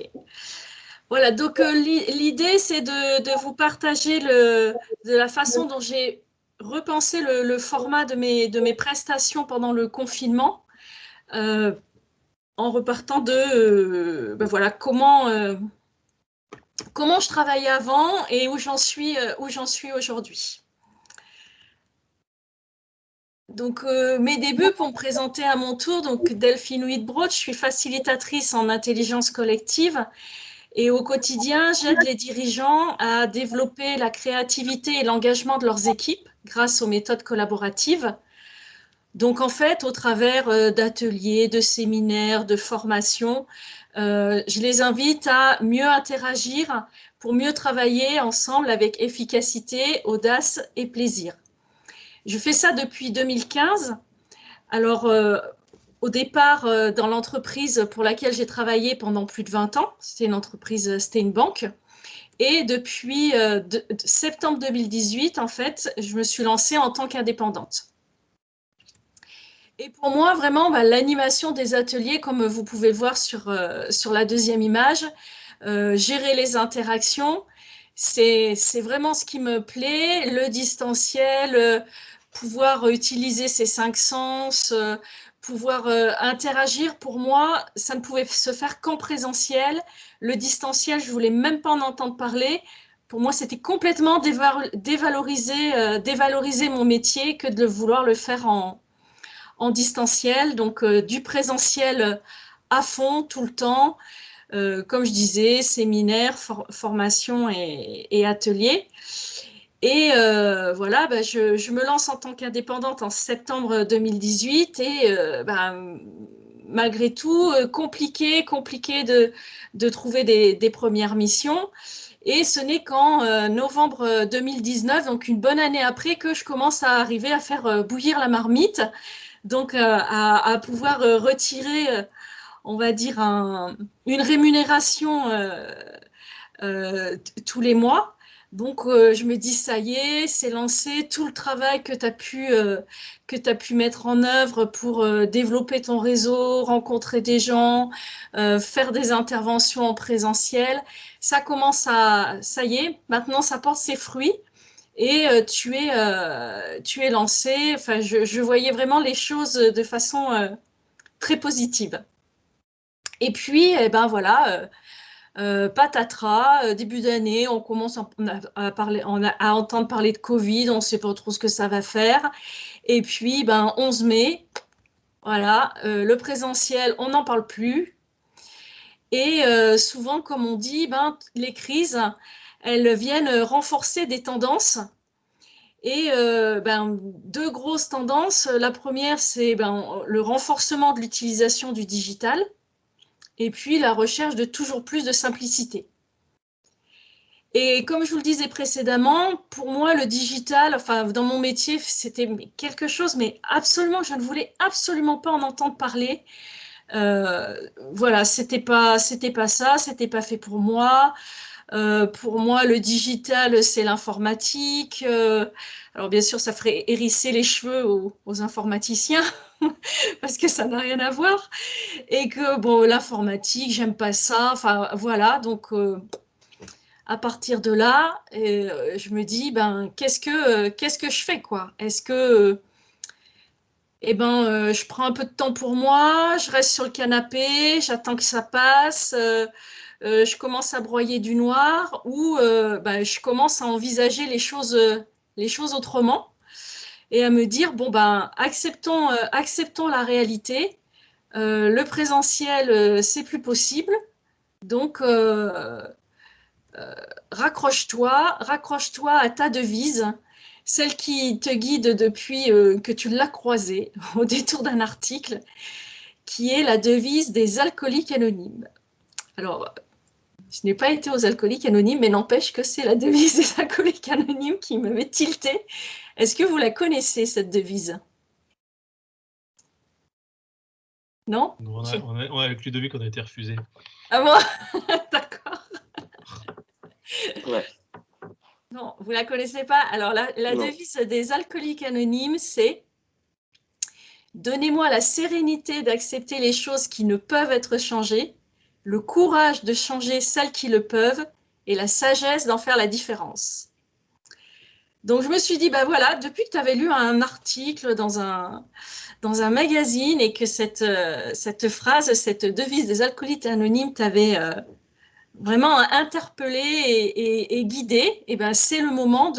Ok. Voilà, donc l'idée, c'est de vous partager de la façon dont j'ai repensé le format de mes prestations pendant le confinement, euh, en repartant ben voilà, comment je travaillais avant et où j'en suis aujourd'hui. Donc, mes débuts pour me présenter à mon tour, donc Delphine Whitbroad, je suis facilitatrice en intelligence collective. Et au quotidien, j'aide les dirigeants à développer la créativité et l'engagement de leurs équipes grâce aux méthodes collaboratives. Donc, en fait, au travers d'ateliers, de séminaires, de formations, je les invite à mieux interagir pour mieux travailler ensemble avec efficacité, audace et plaisir. Je fais ça depuis 2015. Alors, au départ, dans l'entreprise pour laquelle j'ai travaillé pendant plus de 20 ans, c'était une banque. Et depuis septembre 2018, en fait, je me suis lancée en tant qu'indépendante. Et pour moi, vraiment, l'animation des ateliers, comme vous pouvez le voir sur la deuxième image, gérer les interactions, c'est vraiment ce qui me plaît, le distanciel, pouvoir utiliser ses cinq sens, pouvoir interagir. Pour moi, ça ne pouvait se faire qu'en présentiel. Le distanciel, je voulais même pas en entendre parler. Pour moi, c'était complètement dévaloriser mon métier que de vouloir le faire en distanciel, donc du présentiel à fond tout le temps, comme je disais, séminaires, formations et ateliers. Et voilà, je me lance en tant qu'indépendante en septembre 2018 et malgré tout, compliqué de trouver des premières missions. Et ce n'est qu'en novembre 2019, donc une bonne année après, que je commence à arriver à faire bouillir la marmite, donc à pouvoir retirer, on va dire, une rémunération tous les mois. Donc, je me dis, ça y est, c'est lancé, tout le travail que tu as pu mettre en œuvre pour développer ton réseau, rencontrer des gens, faire des interventions en présentiel, ça y est, maintenant ça porte ses fruits et tu es lancé. Enfin, je voyais vraiment les choses de façon très positive. Et puis, eh ben voilà, patatras, début d'année, on commence à entendre parler de Covid, on ne sait pas trop ce que ça va faire. Et puis, 11 mai, voilà, le présentiel, on n'en parle plus. Et souvent, comme on dit, les crises, elles viennent renforcer des tendances. Et deux grosses tendances. La première, c'est le renforcement de l'utilisation du digital et puis la recherche de toujours plus de simplicité. Et comme je vous le disais précédemment, pour moi, le digital, enfin, dans mon métier, c'était quelque chose, mais absolument, je ne voulais absolument pas en entendre parler. Voilà, c'était pas ça, c'était pas fait pour moi, le digital, c'est l'informatique. Alors, bien sûr, ça ferait hérisser les cheveux aux informaticiens parce que ça n'a rien à voir. Et que, bon, l'informatique, j'aime pas ça. Enfin, voilà. Donc, à partir de là, je me dis, qu'est-ce que je fais, quoi? Est-ce que, je prends un peu de temps pour moi, je reste sur le canapé, j'attends que ça passe, je commence à broyer du noir ou je commence à envisager les choses autrement et à me dire, bon, acceptons la réalité. Le présentiel, c'est plus possible. Donc, raccroche-toi à ta devise, celle qui te guide depuis que tu l'as croisée au détour d'un article, qui est la devise des alcooliques anonymes. Alors, je n'ai pas été aux alcooliques anonymes, mais n'empêche que c'est la devise des alcooliques anonymes qui m'avait tilté. Est-ce que vous la connaissez, cette devise? Non? Nous, on a avec Ludovic, on a été refusé. Ah bon? D'accord. Ouais. Non, vous la connaissez pas. Alors, la devise des alcooliques anonymes, c'est « Donnez-moi la sérénité d'accepter les choses qui ne peuvent être changées, le courage de changer celles qui le peuvent et la sagesse d'en faire la différence. Donc, je me suis dit, bah voilà, depuis que tu avais lu un article dans un magazine et que cette phrase, cette devise des alcoolites anonymes t'avait vraiment interpellé et guidé, et ben c'est le moment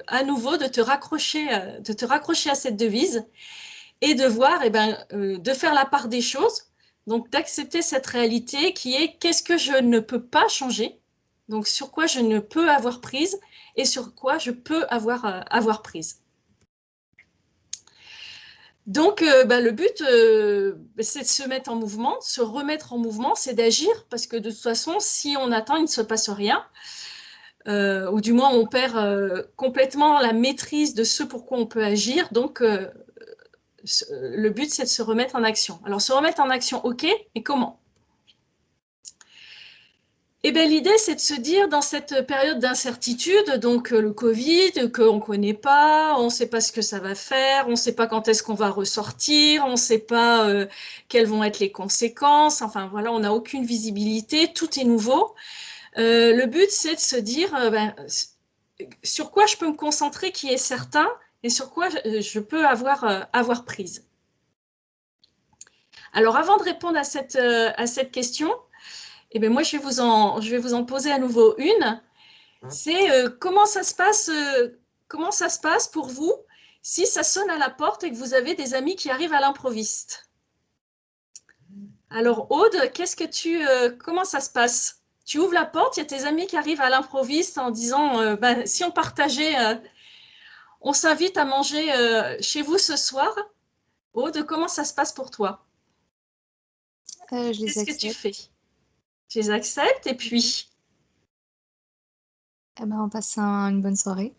à nouveau de te raccrocher à cette devise et de voir, de faire la part des choses, donc d'accepter cette réalité qui est qu'est-ce que je ne peux pas changer, donc sur quoi je ne peux avoir prise et sur quoi je peux avoir prise. Donc, le but, c'est de se mettre en mouvement, de se remettre en mouvement, c'est d'agir, parce que de toute façon, si on attend, il ne se passe rien, ou du moins on perd complètement la maîtrise de ce pourquoi on peut agir. Donc, le but, c'est de se remettre en action. Alors, se remettre en action, ok, mais comment? Eh bien, l'idée, c'est de se dire, dans cette période d'incertitude, donc le Covid, qu'on ne connaît pas, on ne sait pas ce que ça va faire, on ne sait pas quand est-ce qu'on va ressortir, on ne sait pas quelles vont être les conséquences, enfin voilà, on n'a aucune visibilité, tout est nouveau. Le but, c'est de se dire sur quoi je peux me concentrer qui est certain et sur quoi je peux avoir prise. Alors, avant de répondre à cette question, eh bien, moi, je vais vous en poser à nouveau une. C'est comment ça se passe pour vous si ça sonne à la porte et que vous avez des amis qui arrivent à l'improviste? Alors, Aude, comment ça se passe? Tu ouvres la porte, il y a tes amis qui arrivent à l'improviste en disant si on partageait, on s'invite à manger chez vous ce soir. Aude, comment ça se passe pour toi? Je les Qu'est-ce que tu accepte. fais? Tu les acceptes et puis? On passe une bonne soirée.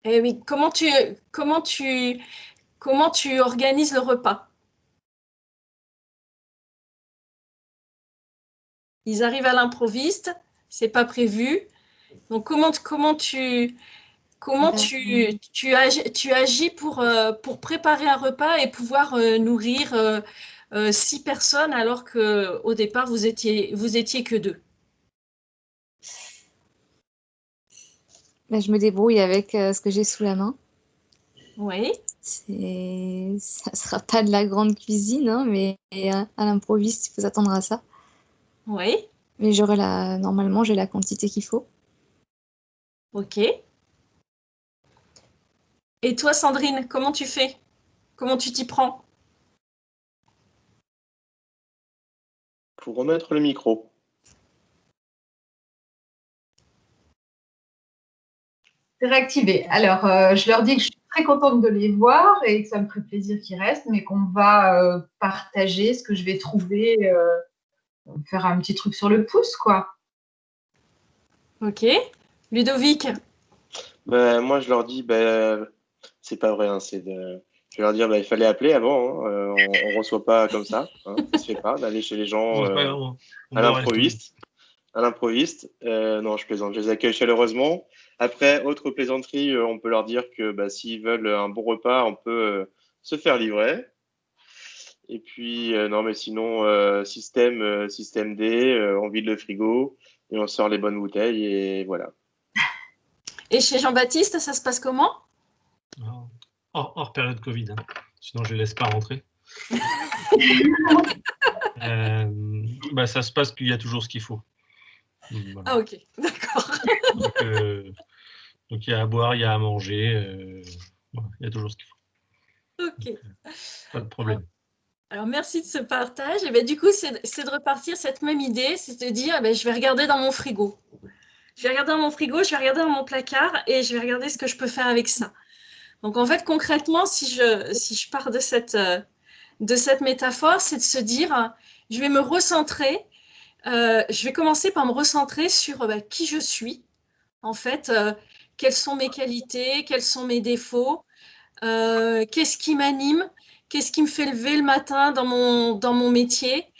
Eh oui, comment tu organises le repas? Ils arrivent à l'improviste, c'est pas prévu. Donc comment tu agis pour préparer un repas et pouvoir nourrir 6 personnes alors que au départ vous étiez que 2? Je me débrouille avec ce que j'ai sous la main. Oui. Ça sera pas de la grande cuisine, hein, mais à l'improviste, il faut s'attendre à ça. Oui. Mais normalement, j'ai la quantité qu'il faut. Ok. Et toi, Sandrine, comment tu fais? Comment tu t'y prends? Pour remettre le micro. C'est réactivé. Alors, je leur dis que je suis très contente de les voir et que ça me ferait plaisir qu'ils restent, mais qu'on va partager ce que je vais trouver, faire un petit truc sur le pouce, quoi. Ok. Ludovic? Moi, je leur dis, c'est pas vrai, hein, je vais leur dire, il fallait appeler avant, hein, on reçoit pas comme ça, hein, ça se fait pas d'aller chez les gens à l'improviste. Non, je plaisante, je les accueille chaleureusement. Après, autre plaisanterie, on peut leur dire que s'ils veulent un bon repas, on peut se faire livrer. Et puis, non, mais sinon, système D, on vide le frigo et on sort les bonnes bouteilles et voilà. Et chez Jean-Baptiste, ça se passe comment? Hors période Covid, hein. Sinon je ne les laisse pas rentrer. Ça se passe qu'il y a toujours ce qu'il faut. Voilà. Ah ok, d'accord. Donc il y a à boire, il y a à manger, voilà, il y a toujours ce qu'il faut. Ok. Donc, pas de problème. Alors merci de ce partage. Et du coup, c'est de repartir cette même idée, c'est de dire je vais regarder dans mon frigo. Je vais regarder dans mon frigo, je vais regarder dans mon placard et je vais regarder ce que je peux faire avec ça. Donc en fait, concrètement, si je pars de cette métaphore, c'est de se dire je vais me recentrer. Je vais commencer par me recentrer sur qui je suis. En fait, quelles sont mes qualités, quels sont mes défauts, qu'est-ce qui m'anime, qu'est-ce qui me fait lever le matin dans mon métier.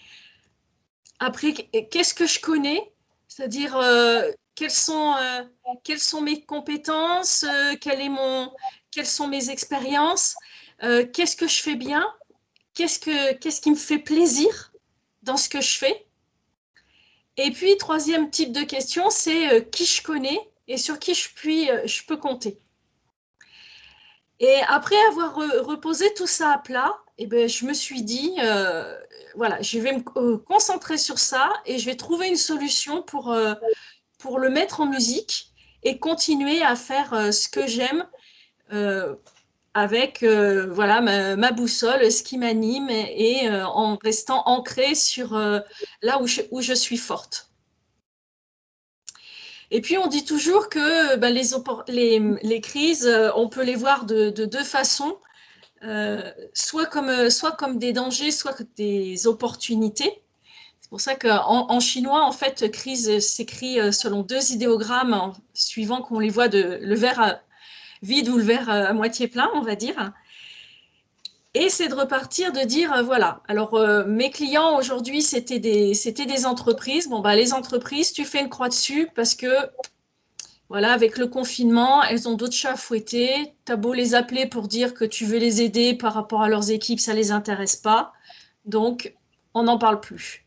Après, qu'est-ce que je connais, c'est-à-dire quelles sont mes compétences, quelles sont mes expériences, qu'est-ce que je fais bien, qu'est-ce qui me fait plaisir dans ce que je fais. Et puis, troisième type de question, c'est qui je connais et sur qui je peux compter. Et après avoir reposé tout ça à plat, eh ben, je me suis dit, voilà, je vais me concentrer sur ça et je vais trouver une solution pour le mettre en musique et continuer à faire ce que j'aime avec voilà, ma boussole, ce qui m'anime et en restant ancrée sur là où je suis forte. Et puis, on dit toujours que ben, les crises, on peut les voir de deux façons, soit comme des dangers, soit comme des opportunités. C'est pour ça qu'en chinois, en fait, crise s'écrit selon deux idéogrammes, suivant qu'on les voit le verre vide ou le verre à moitié plein, on va dire. Et c'est de repartir, de dire, voilà, alors mes clients aujourd'hui, c'était des entreprises. Bon, bah, les entreprises, tu fais une croix dessus parce que, voilà, avec le confinement, elles ont d'autres chats à fouetter. Tu as beau les appeler pour dire que tu veux les aider par rapport à leurs équipes, ça ne les intéresse pas. Donc, on n'en parle plus.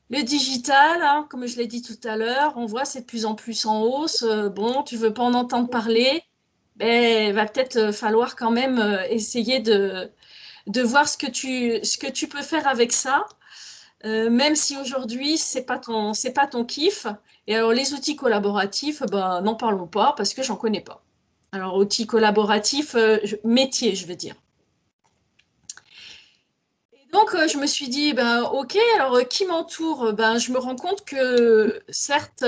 Le digital, hein, comme je l'ai dit tout à l'heure, on voit c'est de plus en plus en hausse. Bon, tu ne veux pas en entendre parler, ben, va peut-être falloir quand même essayer de voir ce que tu peux faire avec ça, même si aujourd'hui, c'est pas ton kiff. Et alors, les outils collaboratifs, ben, n'en parlons pas parce que j'en connais pas. Alors, outils collaboratifs, métier, je veux dire. Donc, je me suis dit, ben, OK, alors qui m'entoure? Ben, je me rends compte que, certes,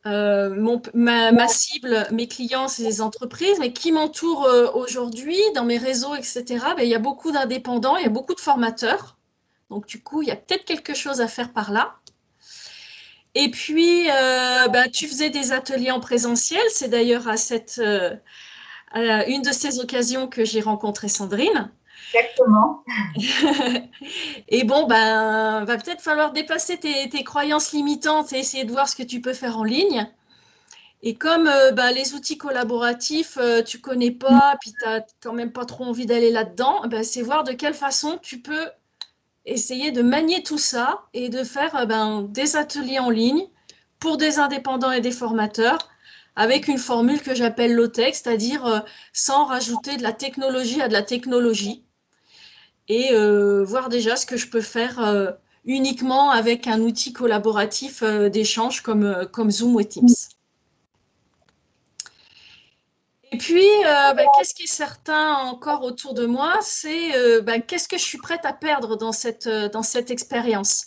ma cible, mes clients, c'est les entreprises, mais qui m'entoure aujourd'hui dans mes réseaux, etc., ben, il y a beaucoup d'indépendants, il y a beaucoup de formateurs. Donc, du coup, il y a peut-être quelque chose à faire par là. Et puis, ben, tu faisais des ateliers en présentiel. C'est d'ailleurs à une de ces occasions que j'ai rencontré Sandrine. Exactement. Et bon, ben, va peut-être falloir dépasser tes croyances limitantes et essayer de voir ce que tu peux faire en ligne. Et comme ben, les outils collaboratifs, tu connais pas, puis tu n'as quand même pas trop envie d'aller là-dedans, ben, c'est voir de quelle façon tu peux essayer de manier tout ça et de faire ben, des ateliers en ligne pour des indépendants et des formateurs avec une formule que j'appelle low-tech, c'est-à-dire sans rajouter de la technologie à de la technologie. Et voir déjà ce que je peux faire uniquement avec un outil collaboratif d'échange comme Zoom ou Teams. Et puis, qu'est-ce qui est certain encore autour de moi, c'est qu'est-ce que je suis prête à perdre dans cette expérience.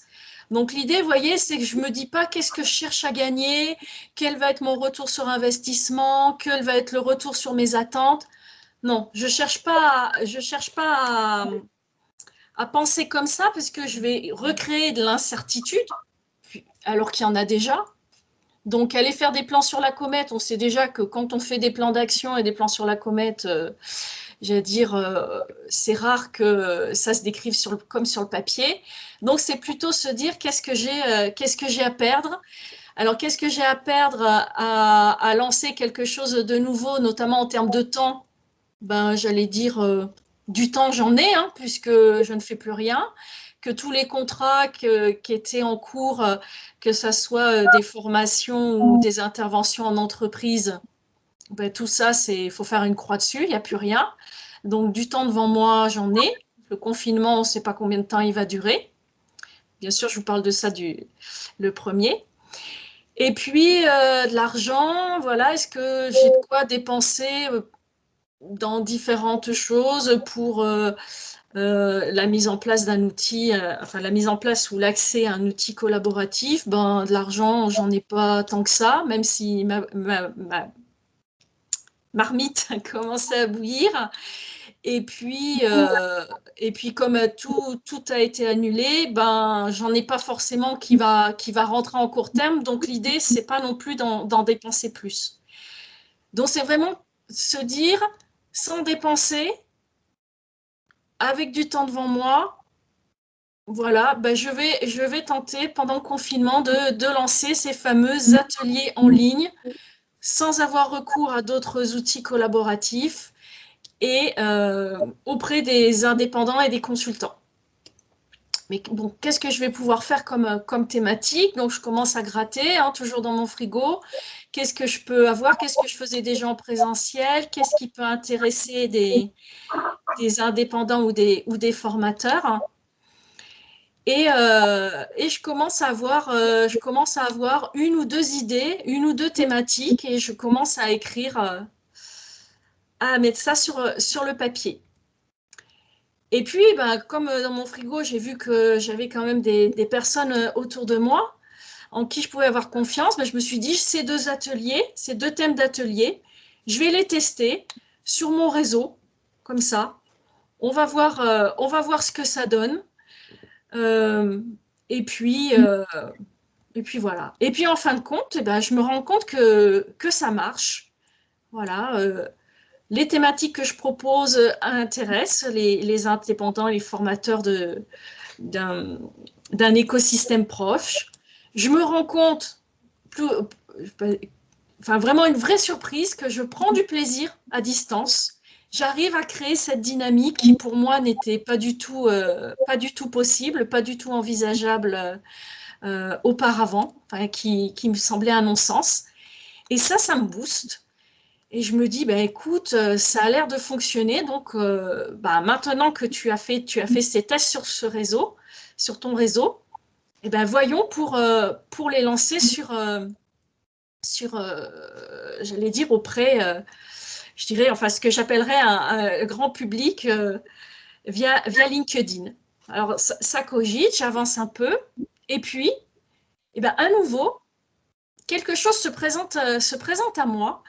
Donc l'idée, vous voyez, c'est que je ne me dis pas qu'est-ce que je cherche à gagner, quel va être mon retour sur investissement, quel va être le retour sur mes attentes. Non, je ne cherche pas à penser comme ça parce que je vais recréer de l'incertitude alors qu'il y en a déjà. Donc, aller faire des plans sur la comète, on sait déjà que quand on fait des plans d'action et des plans sur la comète, j'allais dire, c'est rare que ça se décrive comme sur le papier. Donc, c'est plutôt se dire qu'est-ce que j'ai à perdre. Alors, qu'est-ce que j'ai à perdre à lancer quelque chose de nouveau, notamment en termes de temps? Ben, j'allais dire du temps, j'en ai, hein, puisque je ne fais plus rien, que tous les contrats qui étaient en cours, que ce soit des formations ou des interventions en entreprise, ben, tout ça, il faut faire une croix dessus, il n'y a plus rien. Donc, du temps devant moi, j'en ai. Le confinement, on ne sait pas combien de temps il va durer. Bien sûr, je vous parle de ça le premier. Et puis, de l'argent, voilà, est-ce que j'ai de quoi dépenser dans différentes choses pour la mise en place d'un outil, enfin la mise en place ou l'accès à un outil collaboratif, ben, de l'argent, j'en ai pas tant que ça, même si ma marmite a commencé à bouillir. Et puis comme tout a été annulé, ben, j'en ai pas forcément qui va rentrer en court terme. Donc l'idée, c'est pas non plus d'en dépenser plus. Donc c'est vraiment se dire, sans dépenser, avec du temps devant moi, voilà, ben je vais tenter pendant le confinement de lancer ces fameux ateliers en ligne sans avoir recours à d'autres outils collaboratifs et auprès des indépendants et des consultants. mais bon, qu'est-ce que je vais pouvoir faire comme thématique? Donc, je commence à gratter, hein, toujours dans mon frigo. Qu'est-ce que je peux avoir? Qu'est-ce que je faisais déjà en présentiel? Qu'est-ce qui peut intéresser des indépendants ou des formateurs? Et je commence à avoir une ou deux idées, une ou deux thématiques, et je commence à écrire, à mettre ça sur le papier. Et puis, comme dans mon frigo, j'ai vu que j'avais quand même des personnes autour de moi en qui je pouvais avoir confiance, je me suis dit, ces deux thèmes d'atelier, je vais les tester sur mon réseau, comme ça. On va voir ce que ça donne. Et puis voilà. Et puis en fin de compte, je me rends compte que ça marche. Voilà. Les thématiques que je propose intéressent les indépendants et les formateurs d'un écosystème proche. Je me rends compte, vraiment une vraie surprise, que je prends du plaisir à distance. J'arrive à créer cette dynamique qui pour moi n'était pas du tout possible, pas du tout envisageable auparavant, qui me semblait un non-sens. Et ça me booste. Et je me dis, écoute, ça a l'air de fonctionner. Donc, maintenant que tu as fait ces tests sur ton réseau, voyons pour les lancer j'allais dire, auprès, je dirais, enfin, ce que j'appellerais un grand public via LinkedIn. Alors, ça cogite, j'avance un peu. Et puis, à nouveau, quelque chose se présente à moi.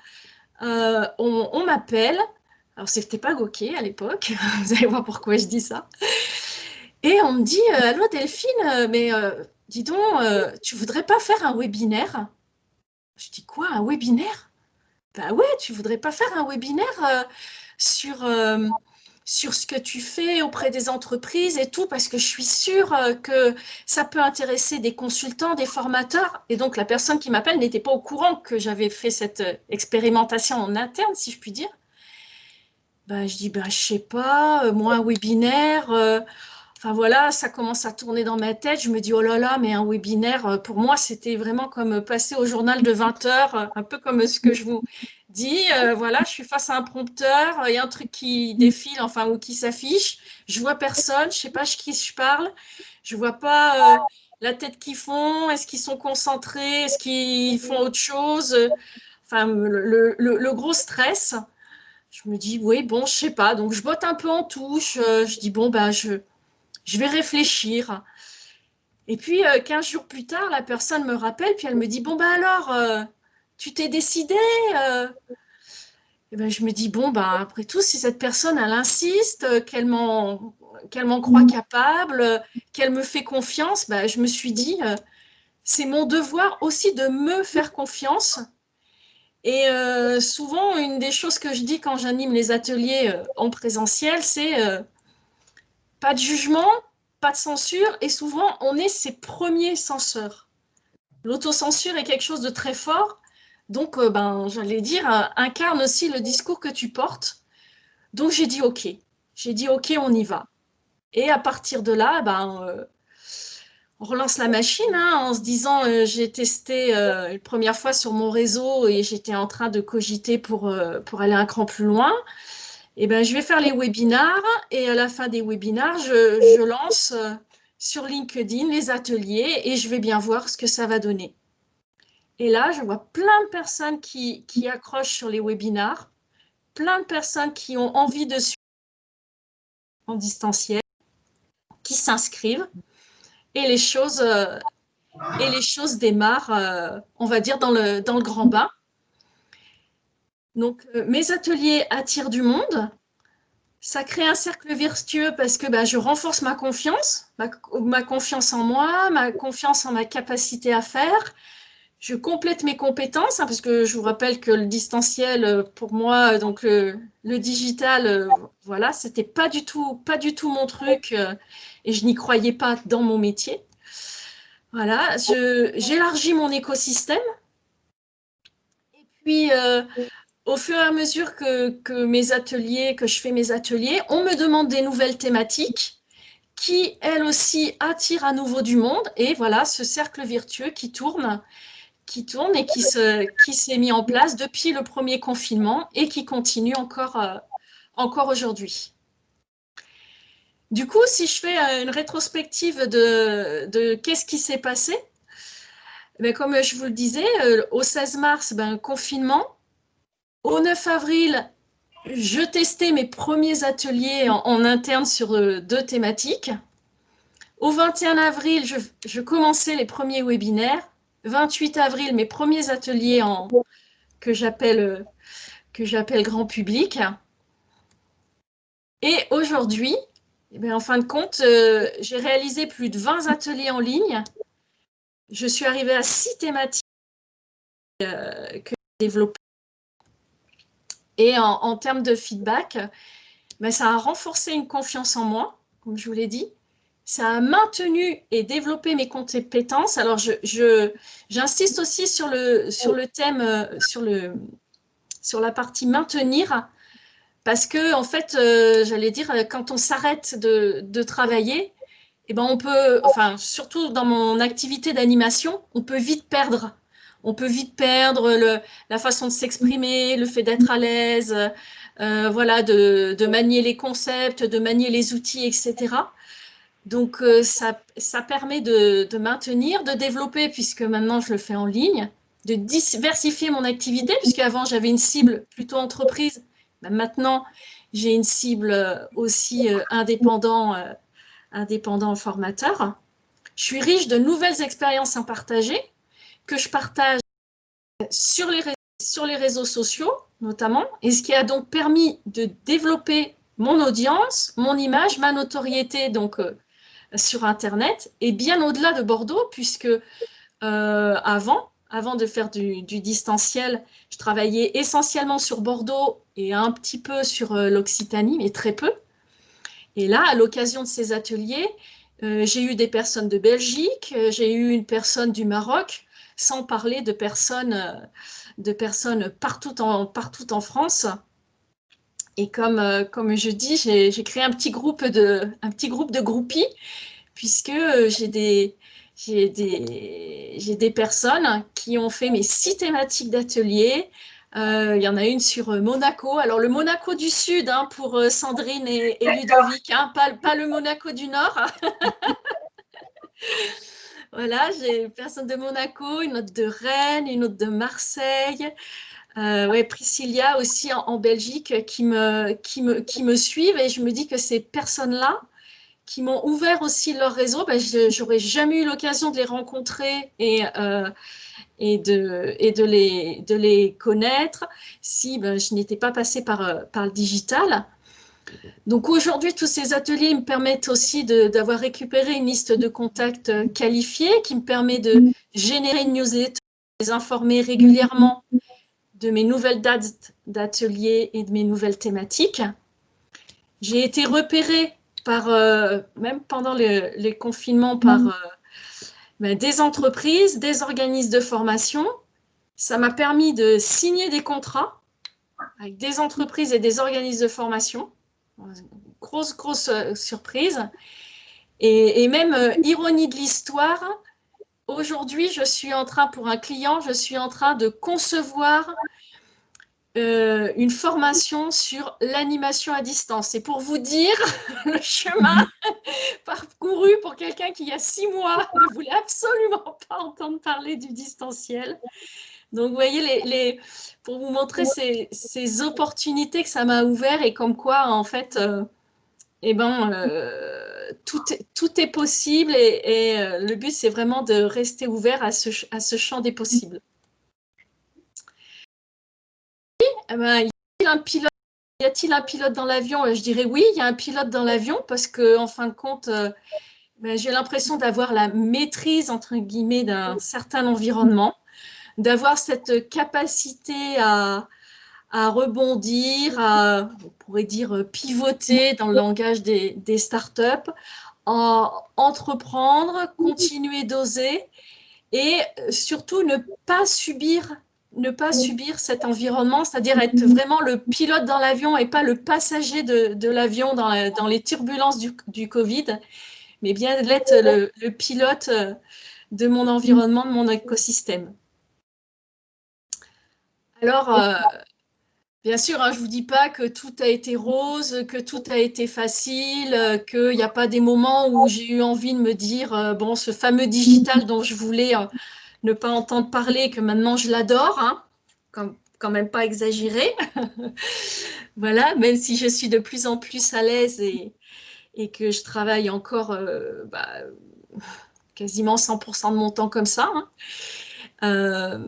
On m'appelle, alors c'était pas Gokey à l'époque, vous allez voir pourquoi je dis ça, et on me dit, allô Delphine, dis donc, tu voudrais pas faire un webinaire? Je dis quoi, un webinaire? Ouais, tu voudrais pas faire un webinaire sur ce que tu fais auprès des entreprises et tout, parce que je suis sûre que ça peut intéresser des consultants, des formateurs. Et donc, la personne qui m'appelle n'était pas au courant que j'avais fait cette expérimentation en interne, si je puis dire. Je dis, je sais pas, moi, un webinaire, enfin voilà, ça commence à tourner dans ma tête. Je me dis, oh là là, mais un webinaire, pour moi, c'était vraiment comme passer au journal de 20 heures, un peu comme ce que je vous dis. Voilà, je suis face à un prompteur, il y a un truc qui défile, enfin, ou qui s'affiche. Je vois personne, je sais pas qui je parle. Je vois pas la tête qu'ils font. Est-ce qu'ils sont concentrés? Est-ce qu'ils font autre chose? Enfin, le gros stress. Je me dis, oui, bon, je sais pas. Donc, je botte un peu en touche. Je dis, bon, je vais réfléchir. Et puis, 15 jours plus tard, la personne me rappelle, puis elle me dit, bon, alors, tu t'es décidé Et je me dis, bon, après tout, si cette personne, elle insiste, qu'elle m'en croit capable, qu'elle me fait confiance, je me suis dit, c'est mon devoir aussi de me faire confiance. Et souvent, une des choses que je dis quand j'anime les ateliers en présentiel, c'est pas de jugement, pas de censure, et souvent, on est ses premiers censeurs. L'autocensure est quelque chose de très fort, donc, j'allais dire, incarne aussi le discours que tu portes. Donc, j'ai dit OK. J'ai dit OK, on y va. Et à partir de là, on relance la machine en se disant j'ai testé une première fois sur mon réseau et j'étais en train de cogiter pour aller un cran plus loin. Et je vais faire les webinars et à la fin des webinars, je lance sur LinkedIn les ateliers et je vais bien voir ce que ça va donner. Et là, je vois plein de personnes qui accrochent sur les webinars, plein de personnes qui ont envie de suivre en distanciel, qui s'inscrivent et les choses démarrent, on va dire, dans le grand bain. Donc, mes ateliers attirent du monde. Ça crée un cercle vertueux parce que je renforce ma confiance, ma confiance en moi, ma confiance en ma capacité à faire. Je complète mes compétences, parce que je vous rappelle que le distanciel, pour moi, donc le digital, voilà, c'était pas du tout mon truc et je n'y croyais pas dans mon métier. Voilà, j'élargis mon écosystème. Et puis, au fur et à mesure que je fais mes ateliers, on me demande des nouvelles thématiques qui, elle aussi, attire à nouveau du monde. Et voilà, ce cercle vertueux qui tourne et qui s'est mis en place depuis le premier confinement et qui continue encore aujourd'hui. Du coup, si je fais une rétrospective de qu'est-ce qui s'est passé, ben, comme je vous le disais, au 16 mars, ben, confinement. Au 9 avril, je testais mes premiers ateliers en interne sur 2 thématiques. Au 21 avril, je commençais les premiers webinaires. 28 avril, mes premiers ateliers que j'appelle grand public. Et aujourd'hui, eh bien, en fin de compte, j'ai réalisé plus de 20 ateliers en ligne. Je suis arrivée à 6 thématiques que j'ai développées. Et en termes de feedback, ben, ça a renforcé une confiance en moi, comme je vous l'ai dit. Ça a maintenu et développé mes compétences. Alors, j'insiste aussi sur le thème, sur la partie maintenir, parce que, en fait, j'allais dire, quand on s'arrête de travailler, eh ben on peut, enfin, surtout dans mon activité d'animation, on peut vite perdre. On peut vite perdre la façon de s'exprimer, le fait d'être à l'aise, voilà, de manier les concepts, de manier les outils, etc. Donc, ça permet de maintenir, de développer, puisque maintenant je le fais en ligne, de diversifier mon activité, puisque avant j'avais une cible plutôt entreprise. Ben, maintenant, j'ai une cible aussi indépendant formateur. Je suis riche de nouvelles expériences à partager, que je partage sur les réseaux sociaux, notamment, et ce qui a donc permis de développer mon audience, mon image, ma notoriété, donc sur Internet, et bien au-delà de Bordeaux, puisque avant de faire du distanciel, je travaillais essentiellement sur Bordeaux et un petit peu sur l'Occitanie, mais très peu. Et là, à l'occasion de ces ateliers, j'ai eu des personnes de Belgique, j'ai eu une personne du Maroc, sans parler de personnes partout en France. Et comme je dis, j'ai créé un petit groupe de groupies, puisque j'ai des personnes qui ont fait mes 6 thématiques d'atelier. Il y en a une sur Monaco. Alors, le Monaco du Sud, hein, pour Sandrine et Ludovic, hein, pas le Monaco du Nord. Voilà, j'ai une personne de Monaco, une autre de Rennes, une autre de Marseille. Ouais, Priscilla aussi en Belgique qui me suivent. Et je me dis que ces personnes-là, qui m'ont ouvert aussi leur réseau, ben, je n'aurais jamais eu l'occasion de les rencontrer et de les connaître si ben, je n'étais pas passée par le digital. Donc aujourd'hui, tous ces ateliers me permettent aussi d'avoir récupéré une liste de contacts qualifiés qui me permet de générer une newsletter, de les informer régulièrement de mes nouvelles dates d'ateliers et de mes nouvelles thématiques. J'ai été repérée même pendant les confinements, par des entreprises, des organismes de formation. Ça m'a permis de signer des contrats avec des entreprises et des organismes de formation. Grosse surprise. Et même, ironie de l'histoire, aujourd'hui, pour un client, je suis en train de concevoir une formation sur l'animation à distance. Et pour vous dire le chemin parcouru pour quelqu'un qui, il y a 6 mois, ne voulait absolument pas entendre parler du distanciel. Donc, vous voyez, pour vous montrer ces opportunités que ça m'a ouvert et comme quoi, en fait, tout est possible et le but, c'est vraiment de rester ouvert à ce champ des possibles. Y a-t-il un pilote dans l'avion? Je dirais oui, il y a un pilote dans l'avion parce qu'en fin de compte, j'ai l'impression d'avoir la maîtrise, entre guillemets, d'un certain environnement, d'avoir cette capacité à rebondir, on pourrait dire pivoter dans le langage des startups, entreprendre, continuer d'oser et surtout ne pas subir ne pas subir cet environnement, c'est-à-dire être vraiment le pilote dans l'avion et pas le passager de l'avion dans les turbulences du Covid, mais bien d'être le pilote de mon environnement, de mon écosystème. Alors, bien sûr, hein, je ne vous dis pas que tout a été rose, que tout a été facile, qu'il n'y a pas des moments où j'ai eu envie de me dire, bon, ce fameux digital dont je voulais ne pas entendre parler, que maintenant je l'adore, hein, quand même pas exagéré. Voilà, même si je suis de plus en plus à l'aise et que je travaille encore quasiment 100% de mon temps comme ça. Hein.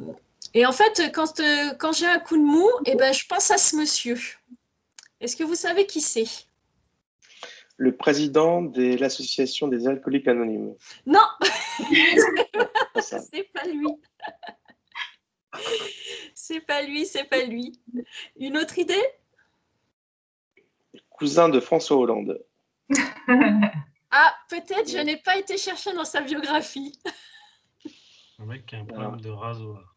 Et en fait, quand j'ai un coup de mou, eh ben, je pense à ce monsieur. Est-ce que vous savez qui c'est? Le président de l'association des alcooliques anonymes. Non, Ça. c'est pas lui. C'est pas lui, c'est pas lui. Une autre idée? Cousin de François Hollande. Ah, peut-être, je n'ai pas été chercher dans sa biographie. Un mec qui a un problème de rasoir.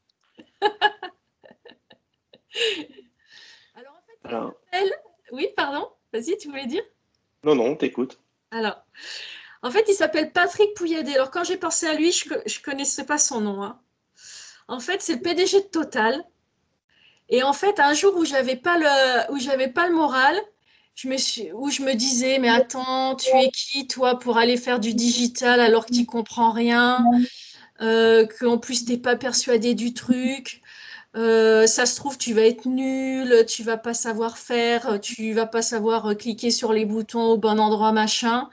Alors, en fait, il s'appelle... Oui, pardon, vas-y, tu voulais dire? Non, t'écoutes. Alors, en fait, il s'appelle Patrick Pouyanné. Alors, quand j'ai pensé à lui, je ne connaissais pas son nom. Hein. En fait, c'est le PDG de Total. Et en fait, un jour où j'avais pas le moral, où je me disais, mais attends, tu es qui, toi, pour aller faire du digital alors que tu n'y comprends rien, qu'en plus, tu n'es pas persuadé du truc. Ça se trouve, tu vas être nul, tu vas pas savoir faire, tu vas pas savoir cliquer sur les boutons au bon endroit, machin.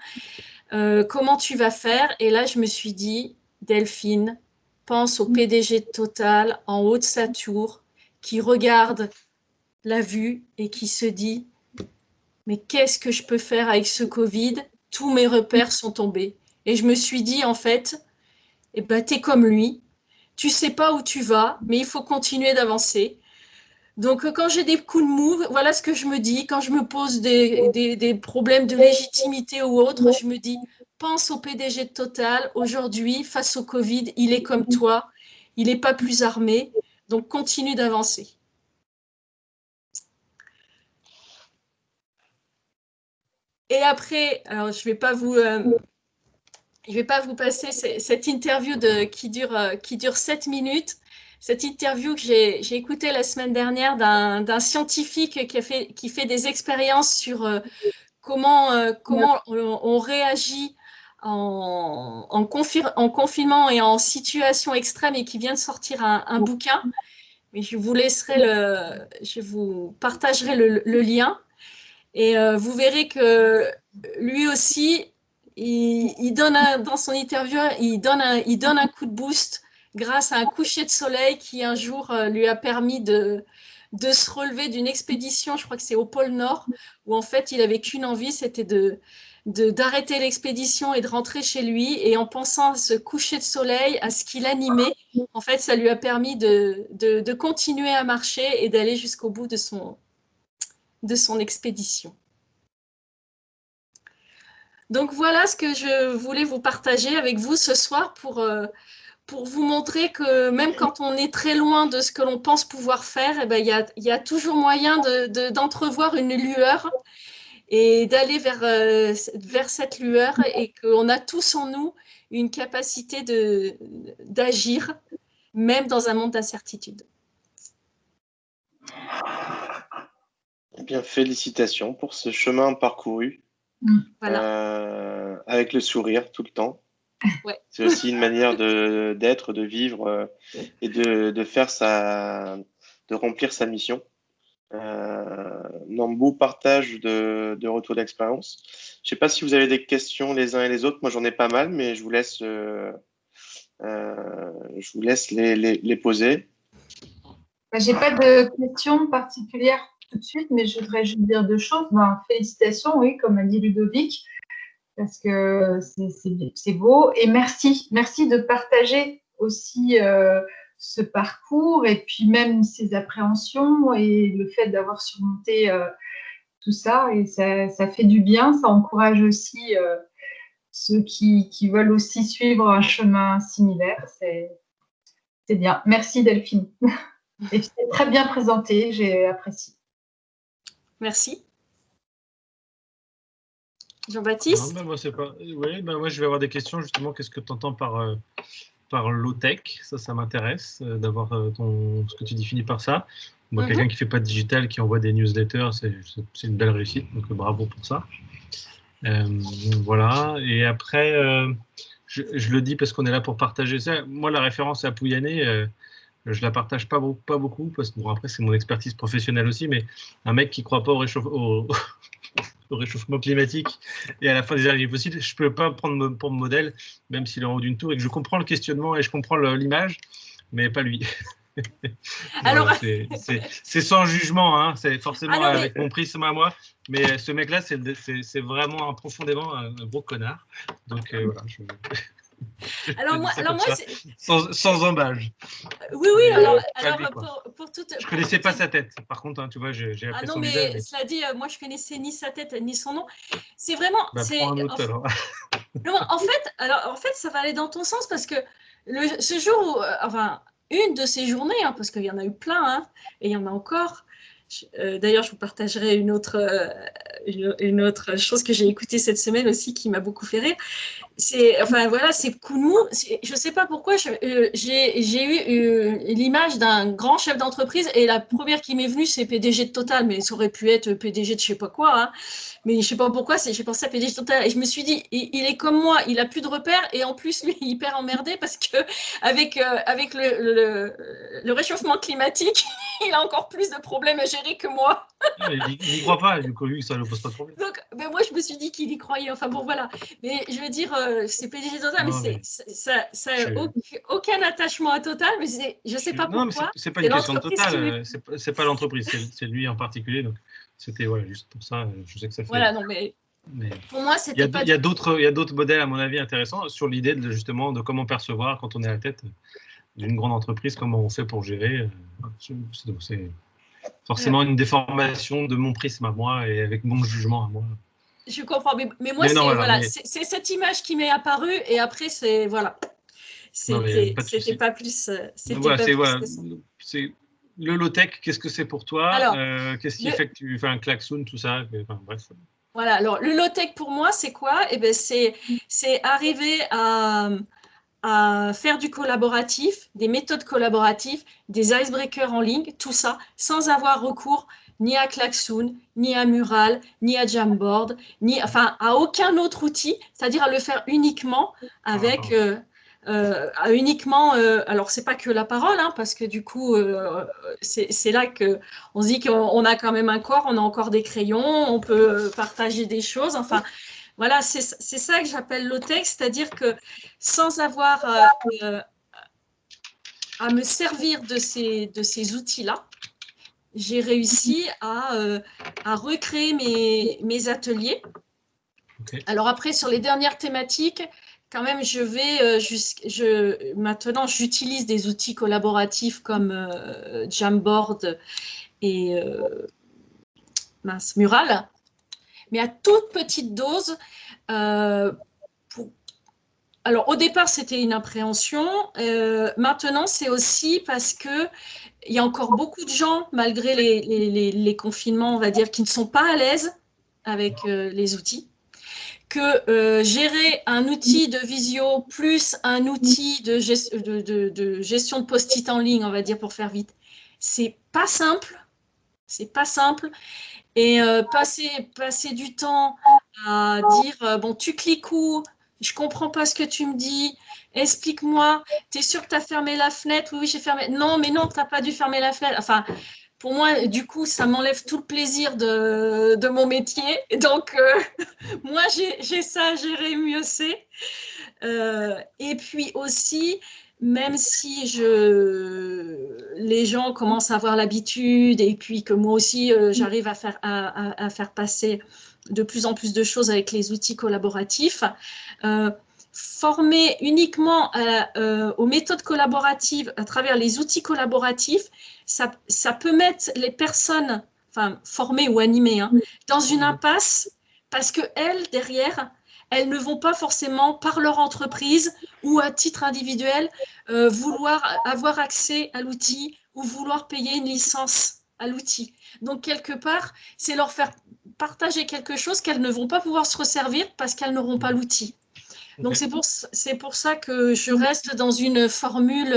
Comment tu vas faire? Et là, je me suis dit, Delphine, pense au PDG de Total en haut de sa tour, qui regarde la vue et qui se dit, mais qu'est-ce que je peux faire avec ce Covid? Tous mes repères sont tombés. Et je me suis dit, en fait, eh ben, t'es comme lui. Tu sais pas où tu vas, mais il faut continuer d'avancer. Donc, quand j'ai des coups de mou, voilà ce que je me dis. Quand je me pose des problèmes de légitimité ou autre, je me dis, pense au PDG de Total. Aujourd'hui, face au Covid, il est comme toi. Il n'est pas plus armé. Donc, continue d'avancer. Et après, alors je ne vais pas vous passer cette interview qui dure 7 minutes. Cette interview que j'ai écoutée la semaine dernière d'un scientifique qui fait des expériences sur comment on réagit en confinement et en situation extrême et qui vient de sortir un bouquin. Mais je vous partagerai le lien. Et vous verrez que lui aussi, il donne dans son interview, il donne un coup de boost grâce à un coucher de soleil qui un jour lui a permis de se relever d'une expédition, je crois que c'est au pôle Nord, où en fait il avait qu'une envie, c'était d'arrêter l'expédition et de rentrer chez lui. Et en pensant à ce coucher de soleil, à ce qui l'animait, en fait ça lui a permis de continuer à marcher et d'aller jusqu'au bout de son expédition. Donc voilà ce que je voulais vous partager avec vous ce soir pour vous montrer que même quand on est très loin de ce que l'on pense pouvoir faire, eh ben, y a toujours moyen d'entrevoir une lueur et d'aller vers cette lueur, et qu'on a tous en nous une capacité d'agir, même dans un monde d'incertitude. Eh bien, félicitations pour ce chemin parcouru. Voilà. Avec le sourire tout le temps. Ouais. C'est aussi une manière d'être, de vivre et de remplir sa mission. Beau partage de retour d'expérience. Je ne sais pas si vous avez des questions les uns et les autres. Moi, j'en ai pas mal, mais je vous laisse les poser. J'ai pas de questions particulières tout de suite, mais je voudrais juste dire deux choses. Félicitations, oui, comme a dit Ludovic, parce que c'est beau. Et merci de partager aussi ce parcours et puis même ces appréhensions et le fait d'avoir surmonté tout ça. Et ça fait du bien, ça encourage aussi ceux qui veulent aussi suivre un chemin similaire. C'est bien. Merci Delphine. Et c'est très bien présenté, j'ai apprécié. Merci. Jean-Baptiste? Moi, c'est pas. Oui, moi, je vais avoir des questions justement. Qu'est-ce que tu entends par low-tech? Ça m'intéresse d'avoir ce que tu définis par ça. Moi, quelqu'un qui fait pas de digital, qui envoie des newsletters, c'est une belle réussite. Donc, bravo pour ça. Voilà. Et après, je le dis parce qu'on est là pour partager ça. Moi, la référence à Pouyanné, je la partage pas beaucoup parce que bon, après, c'est mon expertise professionnelle aussi, mais un mec qui croit pas au réchauffement climatique et à la fin des énergies fossiles, je peux pas prendre pour modèle, même s'il est en haut d'une tour et que je comprends le questionnement et je comprends l'image, mais pas lui. Alors, c'est sans jugement, hein, c'est forcément avec mon prisme à moi, mais ce mec-là, c'est vraiment profondément un gros connard. Donc voilà. Alors moi sans embâche. Oui, alors pour toute. Je connaissais pas sa tête. Par contre, hein, tu vois, j'ai appris son visage. Mais cela dit, moi je connaissais ni sa tête ni son nom. C'est vraiment. Prends un autre alors. Non, en fait, ça va aller dans ton sens parce que ce jour où, une de ces journées, hein, parce qu'il y en a eu plein, hein, et il y en a encore. D'ailleurs, je vous partagerai une autre chose que j'ai écoutée cette semaine aussi qui m'a beaucoup fait rire. C'est Koumou. Je ne sais pas pourquoi j'ai eu l'image d'un grand chef d'entreprise et la première qui m'est venue, c'est PDG de Total, mais ça aurait pu être PDG de je ne sais pas quoi. Hein. Mais je ne sais pas pourquoi, j'ai pensé à PDG de Total et je me suis dit, il est comme moi, il n'a plus de repères et en plus, lui, il est hyper emmerdé parce qu'avec le réchauffement climatique, il a encore plus de problèmes à gérer que moi. Il n'y croit pas, du coup, lui, ça ne pose pas de problème. Donc, moi, je me suis dit qu'il y croyait. Enfin, bon, voilà. Mais je veux dire, c'est PDG Total, mais ça n'a aucun attachement à Total. Mais je ne sais pas pourquoi. Non, mais ce n'est pas une question de Total. Ce n'est pas l'entreprise, c'est lui en particulier. Donc, c'était juste pour ça. Je sais que ça fait. Voilà, non, mais pour moi, c'était pas. Il y a d'autres modèles, à mon avis, intéressants sur l'idée justement de comment percevoir quand on est à la tête d'une grande entreprise, comment on fait pour gérer. C'est forcément une déformation de mon prisme à moi et avec mon jugement à moi. Je comprends, mais moi, c'est cette image qui m'est apparue et après, c'était pas plus. C'est le low-tech, qu'est-ce que c'est pour toi? Qu'est-ce qui fait que tu fais un klaxon, tout ça? Bref. Voilà, alors le low-tech pour moi, c'est quoi? C'est arriver à faire du collaboratif, des méthodes collaboratives, des icebreakers en ligne, tout ça, sans avoir recours ni à Klaxoon, ni à Mural, ni à Jamboard, à aucun autre outil, c'est-à-dire à le faire uniquement avec... alors c'est pas que la parole, hein, parce que du coup, c'est là qu'on se dit qu'on a quand même un corps, on a encore des crayons, on peut partager des choses, voilà, c'est ça que j'appelle low-tech, c'est-à-dire que sans avoir à me servir de ces outils-là, j'ai réussi à recréer mes ateliers. Okay. Alors après, sur les dernières thématiques, quand même, maintenant, j'utilise des outils collaboratifs comme Jamboard et Mural. Mais à toute petite dose. Alors, au départ, c'était une appréhension. Maintenant, c'est aussi parce qu'il y a encore beaucoup de gens, malgré les confinements, on va dire, qui ne sont pas à l'aise avec les outils. Que gérer un outil de visio plus un outil de gestion de post-it en ligne, on va dire, pour faire vite, c'est pas simple. C'est pas simple. Et passer du temps à dire bon, tu cliques où? Je comprends pas ce que tu me dis. Explique-moi. Tu es sûr que tu as fermé la fenêtre? Oui, j'ai fermé. Non, mais non, tu n'as pas dû fermer la fenêtre. Enfin, pour moi, du coup, ça m'enlève tout le plaisir de mon métier. Donc, moi, j'ai ça à gérer, mieux c'est. Et puis aussi, même si les gens commencent à avoir l'habitude et puis que moi aussi, j'arrive à faire passer de plus en plus de choses avec les outils collaboratifs, former uniquement aux méthodes collaboratives à travers les outils collaboratifs, ça peut mettre les personnes, formées ou animées, hein, dans une impasse parce qu'elles, derrière, elles ne vont pas forcément, par leur entreprise ou à titre individuel, vouloir avoir accès à l'outil ou vouloir payer une licence à l'outil. Donc, quelque part, c'est leur faire partager quelque chose qu'elles ne vont pas pouvoir se resservir parce qu'elles n'auront pas l'outil. Donc, c'est pour ça que je reste dans une formule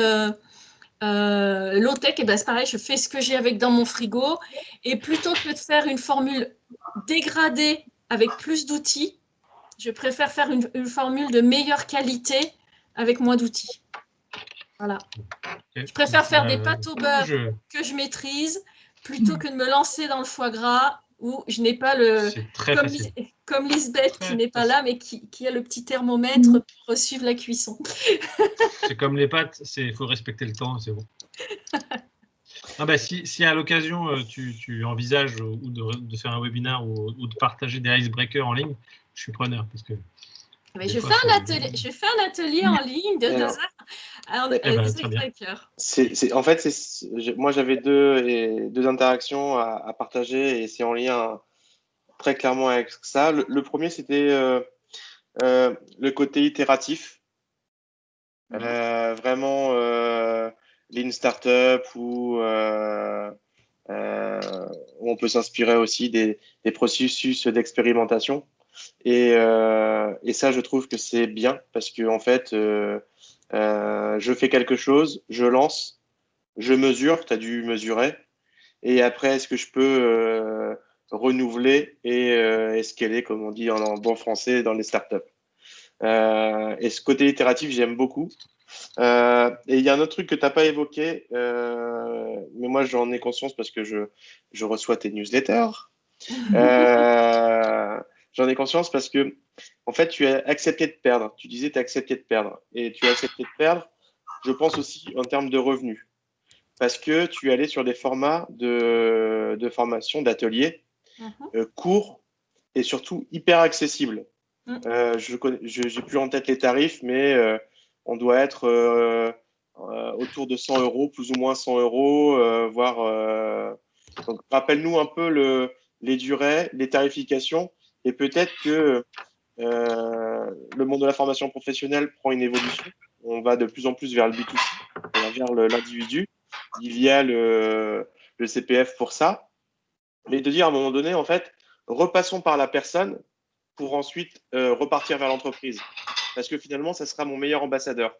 low-tech. Et ben, c'est pareil, je fais ce que j'ai avec dans mon frigo. Et plutôt que de faire une formule dégradée avec plus d'outils, je préfère faire une formule de meilleure qualité avec moins d'outils. Voilà. Je préfère faire des pâtes au beurre que je maîtrise plutôt que de me lancer dans le foie gras où je n'ai pas le... Comme Lisbeth qui n'est pas là, mais qui a le petit thermomètre pour suivre la cuisson. C'est comme les pâtes, il faut respecter le temps, c'est bon. Ah bah, si à l'occasion, tu envisages ou de faire un webinaire ou de partager des icebreakers en ligne, je suis preneur. Parce que mais je fais un atelier en ligne de 2 heures. En fait, moi, j'avais deux interactions à partager et c'est en lien très clairement avec ça. Le premier, c'était le côté itératif. Vraiment Lean Startup où on peut s'inspirer aussi des processus d'expérimentation. Et ça, je trouve que c'est bien parce que en fait, je fais quelque chose, je lance, je mesure, tu as dû mesurer, et après, est-ce que je peux renouveler et scaler, comme on dit en bon français, dans les startups. Et ce côté itératif, j'aime beaucoup. Et il y a un autre truc que tu n'as pas évoqué, mais moi j'en ai conscience parce que je reçois tes newsletters. J'en ai conscience parce que, en fait, tu as accepté de perdre. Tu disais tu as accepté de perdre. Et tu as accepté de perdre, je pense aussi en termes de revenus. Parce que tu es allé sur des formats de formation, d'ateliers courts et surtout hyper accessibles. J'ai plus en tête les tarifs, mais on doit être autour de 100 €, plus ou moins 100 €, voire. Donc, rappelle-nous un peu les durées, les tarifications, et peut-être que le monde de la formation professionnelle prend une évolution. On va de plus en plus vers le B2C, vers l'individu. Il y a le CPF pour ça. Mais de dire à un moment donné, en fait, repassons par la personne pour ensuite repartir vers l'entreprise. Parce que finalement, ça sera mon meilleur ambassadeur.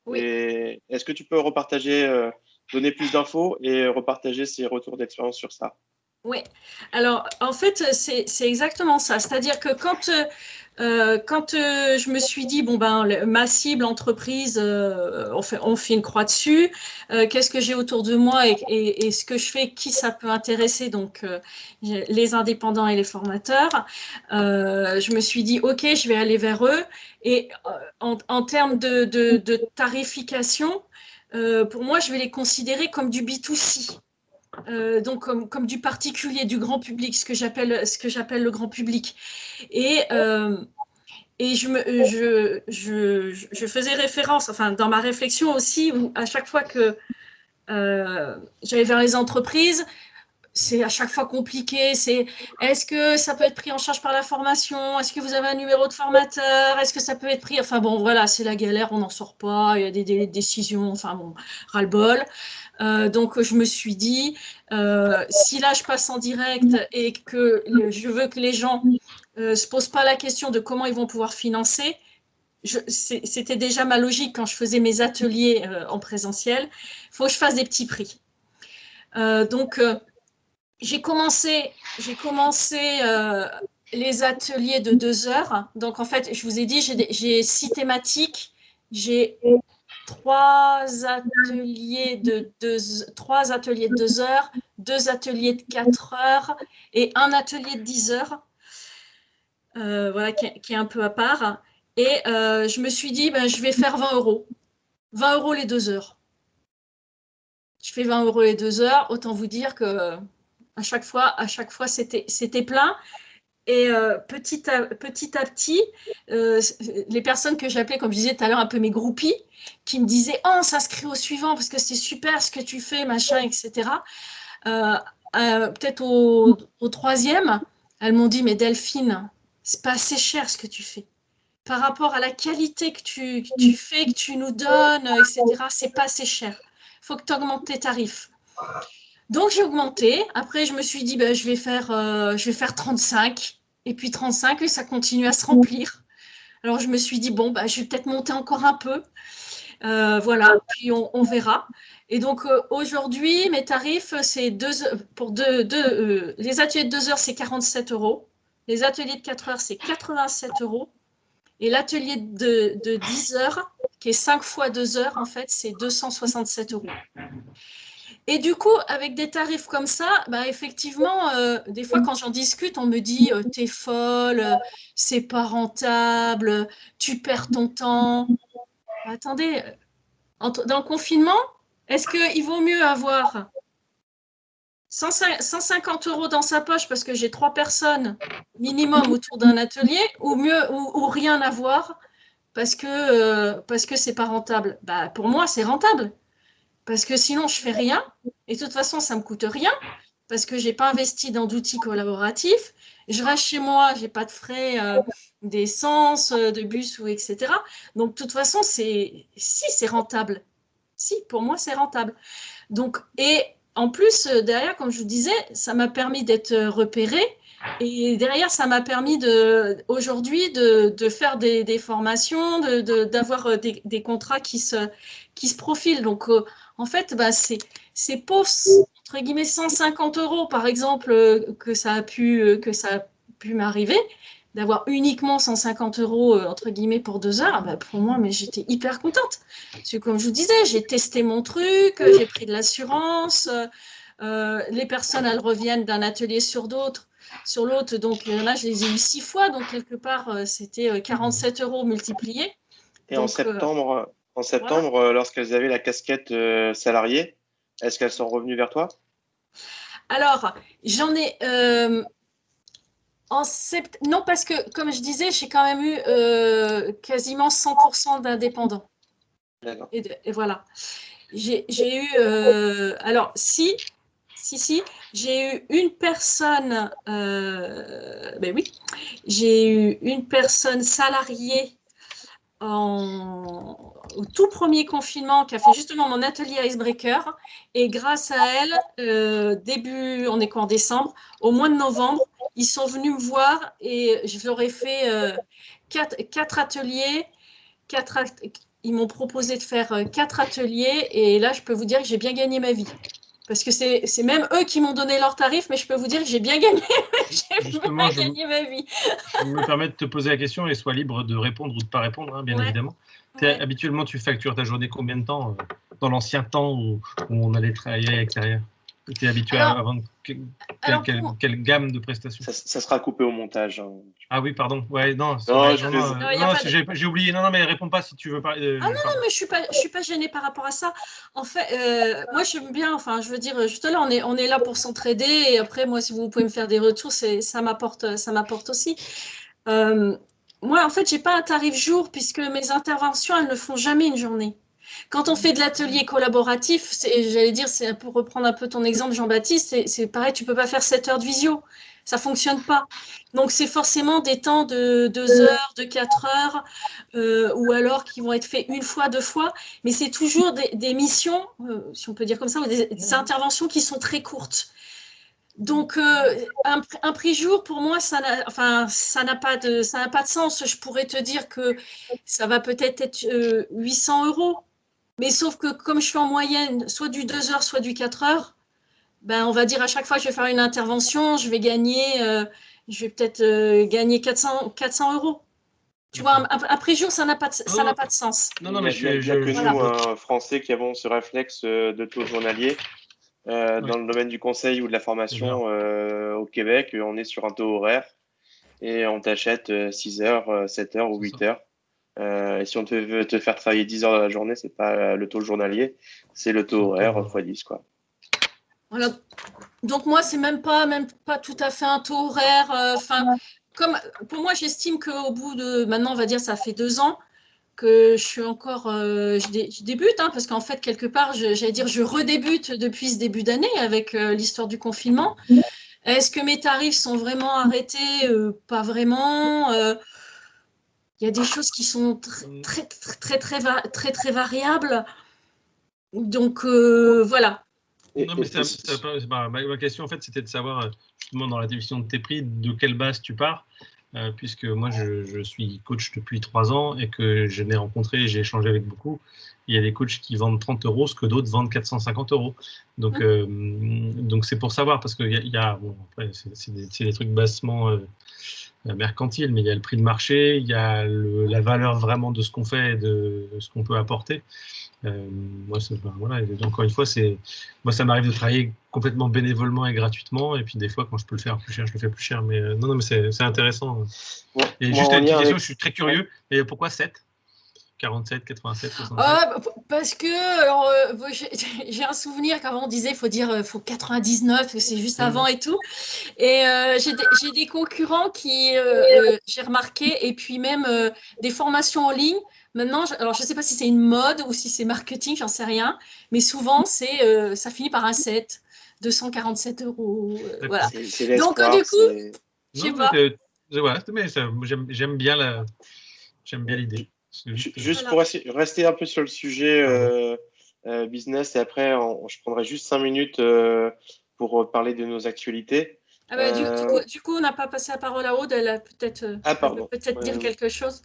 Oui. Et est-ce que tu peux repartager, donner plus d'infos et repartager ces retours d'expérience sur ça? Oui, alors en fait, c'est exactement ça. C'est-à-dire que quand je me suis dit, bon ben, ma cible entreprise, on fait une croix dessus, qu'est-ce que j'ai autour de moi et ce que je fais, qui ça peut intéresser, donc les indépendants et les formateurs, je me suis dit, ok, je vais aller vers eux. Et en termes de tarification, pour moi, je vais les considérer comme du B2C. Donc comme du particulier, du grand public, ce que j'appelle le grand public. Et je faisais référence, enfin dans ma réflexion aussi, où à chaque fois que j'allais vers les entreprises, c'est à chaque fois compliqué. Est-ce que ça peut être pris en charge par la formation? Est-ce que vous avez un numéro de formateur? Est-ce que ça peut être pris? Enfin bon, voilà, c'est la galère, on n'en sort pas, il y a des décisions, enfin bon, ras-le-bol. Donc je me suis dit, si là je passe en direct et que je veux que les gens se posent pas la question de comment ils vont pouvoir financer, c'était déjà ma logique quand je faisais mes ateliers en présentiel, il faut que je fasse des petits prix. Donc j'ai commencé les ateliers de 2 heures. Donc en fait, je vous ai dit, j'ai 6 thématiques, j'ai 3 ateliers de 2 heures, 2 ateliers de 4 heures et un atelier de 10 heures, voilà, qui est un peu à part. Et je me suis dit, ben, je vais faire 20 €. 20 € les 2 heures. Je fais 20 € les 2 heures. Autant vous dire que à chaque fois, c'était plein. Et petit à petit, les personnes que j'appelais, comme je disais tout à l'heure, un peu mes groupies, qui me disaient « Oh, on s'inscrit au suivant parce que c'est super ce que tu fais, machin, etc. » Peut-être au 3e, elles m'ont dit « Mais Delphine, c'est pas assez cher ce que tu fais. par rapport à la qualité que tu fais, que tu nous donnes, etc., c'est pas assez cher. Il faut que tu augmentes tes tarifs. Donc, j'ai augmenté. Après, je me suis dit, je vais faire 35. Et puis 35, et ça continue à se remplir. Alors, je me suis dit, bon, je vais peut-être monter encore un peu. Voilà, puis on verra. Et donc, aujourd'hui, mes tarifs, c'est les ateliers de 2 heures, c'est 47 €. Les ateliers de 4 heures, c'est 87 €. Et l'atelier de 10 heures, qui est 5 fois 2 heures, en fait, c'est 267 €. Et du coup, avec des tarifs comme ça, effectivement, des fois, quand j'en discute, on me dit t'es folle, c'est pas rentable, tu perds ton temps. Attendez, dans le confinement, est-ce qu'il vaut mieux avoir 150 € dans sa poche parce que j'ai 3 personnes minimum autour d'un atelier ou rien avoir parce que c'est pas rentable? Pour moi, c'est rentable. Parce que sinon, je fais rien. Et de toute façon, ça me coûte rien. Parce que je n'ai pas investi dans d'outils collaboratifs. Je reste chez moi, je n'ai pas de frais d'essence, de bus, ou etc. Donc, de toute façon, c'est rentable. Si, pour moi, c'est rentable. Donc, et en plus, derrière, comme je vous disais, ça m'a permis d'être repérée. Et derrière, ça m'a permis aujourd'hui de faire des formations, d'avoir des contrats qui se profilent. Donc, en fait, c'est pauvre, entre guillemets, 150 € par exemple, que ça a pu m'arriver, d'avoir uniquement 150 € entre guillemets pour 2 heures. Pour moi, mais j'étais hyper contente. Parce que comme je vous disais, j'ai testé mon truc, j'ai pris de l'assurance. Les personnes, elles reviennent d'un atelier sur l'autre. Donc là, je les ai eu 6 fois. Donc quelque part, c'était 47 € multipliés. Et donc, en septembre, voilà. Lorsqu'elles avaient la casquette salariée, est-ce qu'elles sont revenues vers toi? Alors, j'en ai... non, parce que, comme je disais, j'ai quand même eu quasiment 100% d'indépendants. D'accord. Et voilà. J'ai eu... alors, si, j'ai eu une personne... oui, j'ai eu une personne salariée au tout premier confinement qui a fait justement mon atelier Icebreaker. Et grâce à elle, on est quoi en décembre, au mois de novembre, ils sont venus me voir et je leur ai fait 4 ateliers. Ils m'ont proposé de faire 4 ateliers et là, je peux vous dire que j'ai bien gagné ma vie. Parce que c'est même eux qui m'ont donné leurs tarifs, mais je peux vous dire que j'ai bien gagné, gagné ma vie. Je me permets de te poser la question et sois libre de répondre ou de ne pas répondre, bien évidemment. Habituellement, tu factures ta journée combien de temps dans l'ancien temps où on allait travailler à l'extérieur? Tu es habitué à vendre quelle gamme de prestations? Ça sera coupé au montage. Hein. Ah oui, pardon. Ouais, non, j'ai oublié. Non, mais réponds pas si tu veux pas. Non, mais je suis pas gênée par rapport à ça. En fait, moi, j'aime bien. Enfin, je veux dire, juste là, on est là pour s'entraider. Et après, moi, si vous pouvez me faire des retours, ça m'apporte aussi. Moi, en fait, j'ai pas un tarif jour puisque mes interventions, elles ne font jamais une journée. Quand on fait de l'atelier collaboratif, j'allais dire, c'est pour reprendre un peu ton exemple, Jean-Baptiste, c'est pareil, tu peux pas faire 7 heures de visio. Ça fonctionne pas. Donc, c'est forcément des temps de 2 heures, de 4 heures, ou alors qui vont être faits une fois, 2 fois. Mais c'est toujours des missions, si on peut dire comme ça, ou des interventions qui sont très courtes. Donc, un prix jour, pour moi, ça n'a pas de sens. Je pourrais te dire que ça va peut-être être 800 €. Mais sauf que comme je fais en moyenne soit du 2 heures, soit du 4 heures, on va dire à chaque fois que je vais faire une intervention, je vais peut-être gagner 400 €. Tu vois, un prix jour, ça n'a pas de sens. Non, mais nous, Français, qui avons ce réflexe de taux journalier, dans le domaine du conseil ou de la formation au Québec, on est sur un taux horaire et on t'achète 6 heures, 7 heures ou 8 heures. Et si on veut te faire travailler 10 heures dans la journée, c'est pas le taux journalier, c'est le taux horaire x10, quoi. Voilà. Donc moi, c'est même pas tout à fait un taux horaire. Pour moi, j'estime qu'au bout de maintenant, on va dire, ça fait 2 ans que je suis encore, je débute, parce qu'en fait, quelque part, j'allais dire, je redébute depuis ce début d'année avec l'histoire du confinement. Est-ce que mes tarifs sont vraiment arrêtés? Pas vraiment. Il y a des choses qui sont très variables. Donc, voilà. Non, mais ma question, en fait, c'était de savoir, justement, dans la définition de tes prix, de quelle base tu pars, puisque moi, je suis coach depuis 3 ans et que je n'ai rencontré, j'ai échangé avec beaucoup. Il y a des coachs qui vendent 30 €, ce que d'autres vendent 450 €. Donc, c'est pour savoir, parce qu'il y a bon, après, c'est des trucs bassement mercantiles, mais il y a le prix de marché, il y a la valeur vraiment de ce qu'on fait et de ce qu'on peut apporter. Moi, voilà, encore une fois, moi, ça m'arrive de travailler complètement bénévolement et gratuitement, et puis des fois, quand je peux le faire plus cher, je le fais plus cher. Mais non, mais c'est intéressant. Ouais, et juste une petite question, je suis très curieux. Et pourquoi 7 47, 87, 67 Parce que j'ai un souvenir qu'avant on disait il faut 99, que c'est juste avant et tout. Et j'ai des concurrents qui, j'ai remarqué, et puis même des formations en ligne. Maintenant, alors je ne sais pas si c'est une mode ou si c'est marketing, j'en sais rien, mais souvent ça finit par un 7, 247 €. Voilà. Donc du coup, je sais pas. Mais j'aime bien l'idée. Juste pour rester un peu sur le sujet business, et après, je prendrai juste 5 minutes pour parler de nos actualités. Du coup, on n'a pas passé la parole à Aude, elle a peut-être dire quelque chose.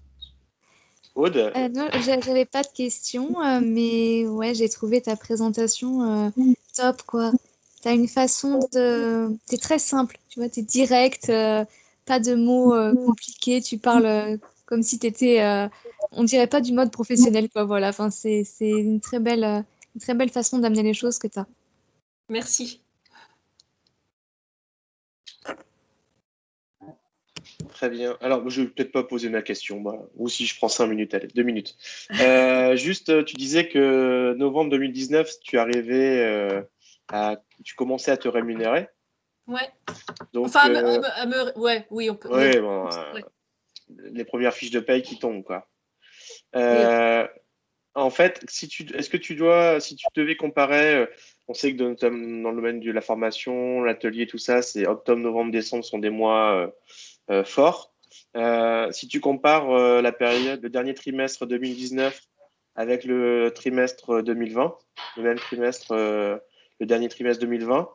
Aude Non, j'avais pas de questions, mais ouais, j'ai trouvé ta présentation top, quoi. T'as une façon t'es très simple, tu vois, t'es direct, pas de mots compliqués, tu parles comme si t'étais, on dirait pas du mode professionnel, quoi, voilà. Enfin, c'est une très belle façon d'amener les choses que t'as. Merci. Très bien. Alors, je vais peut-être pas poser ma question, ou si je prends 5 minutes, allez, 2 minutes. Juste, tu disais que novembre 2019, tu commençais à te rémunérer. Ouais. Donc, enfin, oui, on peut. Ouais, bon, les premières fiches de paye qui tombent, quoi. En fait, si tu devais comparer, on sait que dans le domaine de la formation, l'atelier, tout ça, c'est octobre, novembre, décembre sont des mois forts. Si tu compares le dernier trimestre 2019 avec le trimestre 2020, le même trimestre, le dernier trimestre 2020,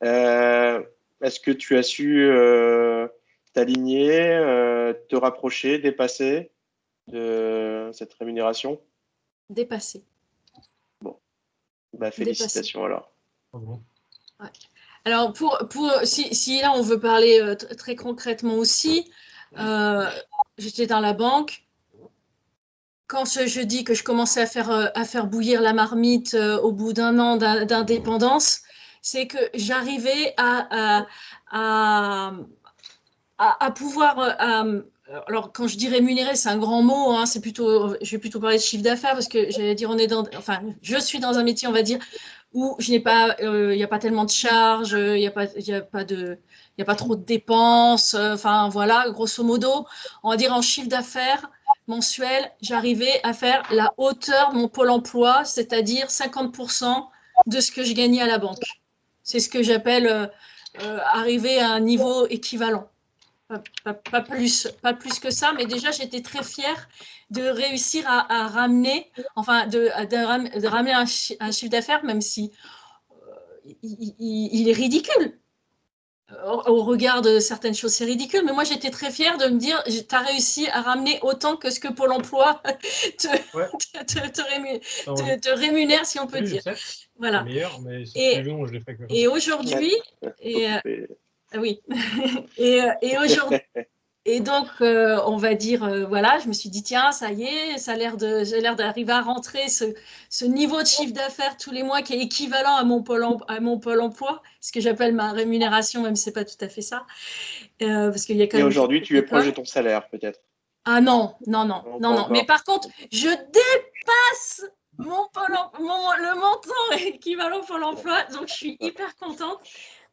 est-ce que tu as su t'aligner, te rapprocher, dépasser de cette rémunération? Dépasser. Bon, félicitations dépasser. Alors. Ouais. Alors, si là on veut parler très concrètement aussi, j'étais dans la banque. Quand je dis que je commençais à faire bouillir la marmite au bout d'1 an d'indépendance, c'est que j'arrivais à pouvoir. Alors, quand je dis rémunérer, c'est un grand mot. Hein, je vais plutôt parler de chiffre d'affaires parce que j'allais dire, je suis dans un métier, on va dire, où il n'y a pas tellement de charges, il n'y a pas trop de dépenses. Enfin, voilà, grosso modo, on va dire en chiffre d'affaires mensuel, j'arrivais à faire la hauteur de mon pôle emploi, c'est-à-dire 50% de ce que je gagnais à la banque. C'est ce que j'appelle arriver à un niveau équivalent. Pas plus que ça, mais déjà j'étais très fière de réussir à ramener, de ramener un chiffre d'affaires, même si il est ridicule. Au regard de certaines choses, c'est ridicule, mais moi j'étais très fière de me dire, tu as réussi à ramener autant que ce que Pôle emploi te rémunère, si on peut dire. Voilà. Meilleur, mais plus long, je l'ai fait et aujourd'hui, oui, et aujourd'hui, et donc on va dire, voilà, je me suis dit, tiens, ça y est, j'ai l'air d'arriver à rentrer ce niveau de chiffre d'affaires tous les mois qui est équivalent à mon pôle emploi, ce que j'appelle ma rémunération, même si ce n'est pas tout à fait ça. Parce qu'il y a quand même. Et aujourd'hui, tu es proche de ton salaire, peut-être? Ah non. Mais par contre, je dépasse le montant équivalent Pôle emploi, donc je suis hyper contente.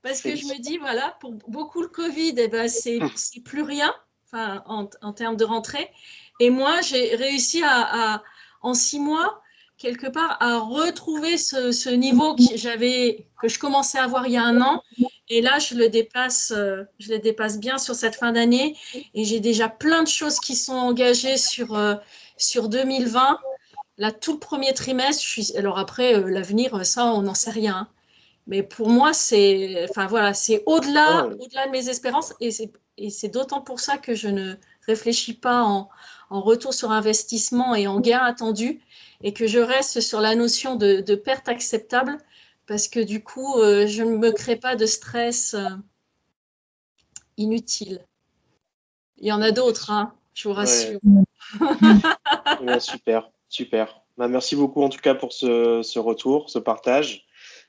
Parce que je me dis, voilà, pour beaucoup, le Covid, c'est plus rien, en termes de rentrée. Et moi, j'ai réussi en 6 mois, quelque part, à retrouver ce niveau que je commençais à avoir il y a 1 an. Et là, je le dépasse bien sur cette fin d'année. Et j'ai déjà plein de choses qui sont engagées sur 2020. Là, tout le premier trimestre, alors après, l'avenir, ça, on n'en sait rien. Mais pour moi, c'est au-delà de mes espérances. Et c'est d'autant pour ça que je ne réfléchis pas en retour sur investissement et en gain attendu, et que je reste sur la notion de perte acceptable, parce que du coup, je ne me crée pas de stress inutile. Il y en a d'autres, hein, je vous rassure. Ouais, super, super. Bah, merci beaucoup en tout cas pour ce retour, ce partage.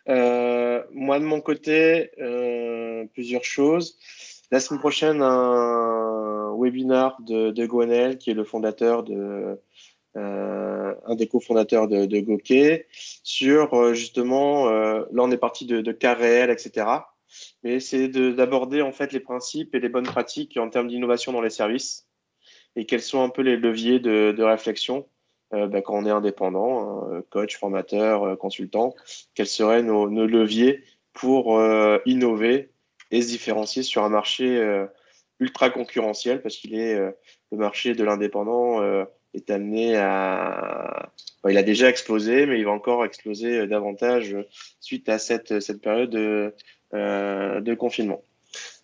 Moi de mon côté, plusieurs choses. La semaine prochaine, un webinar de Gwenel, qui est le fondateur un des cofondateurs de Gokey, sur justement, là on est parti de cas réels, etc. Mais c'est d'aborder en fait les principes et les bonnes pratiques en termes d'innovation dans les services, et quels sont un peu les leviers de réflexion quand on est indépendant, hein, coach, formateur, consultant, quels seraient nos leviers pour innover et se différencier sur un marché ultra concurrentiel, parce qu'il est le marché de l'indépendant est amené il a déjà explosé, mais il va encore exploser davantage suite à cette période de confinement.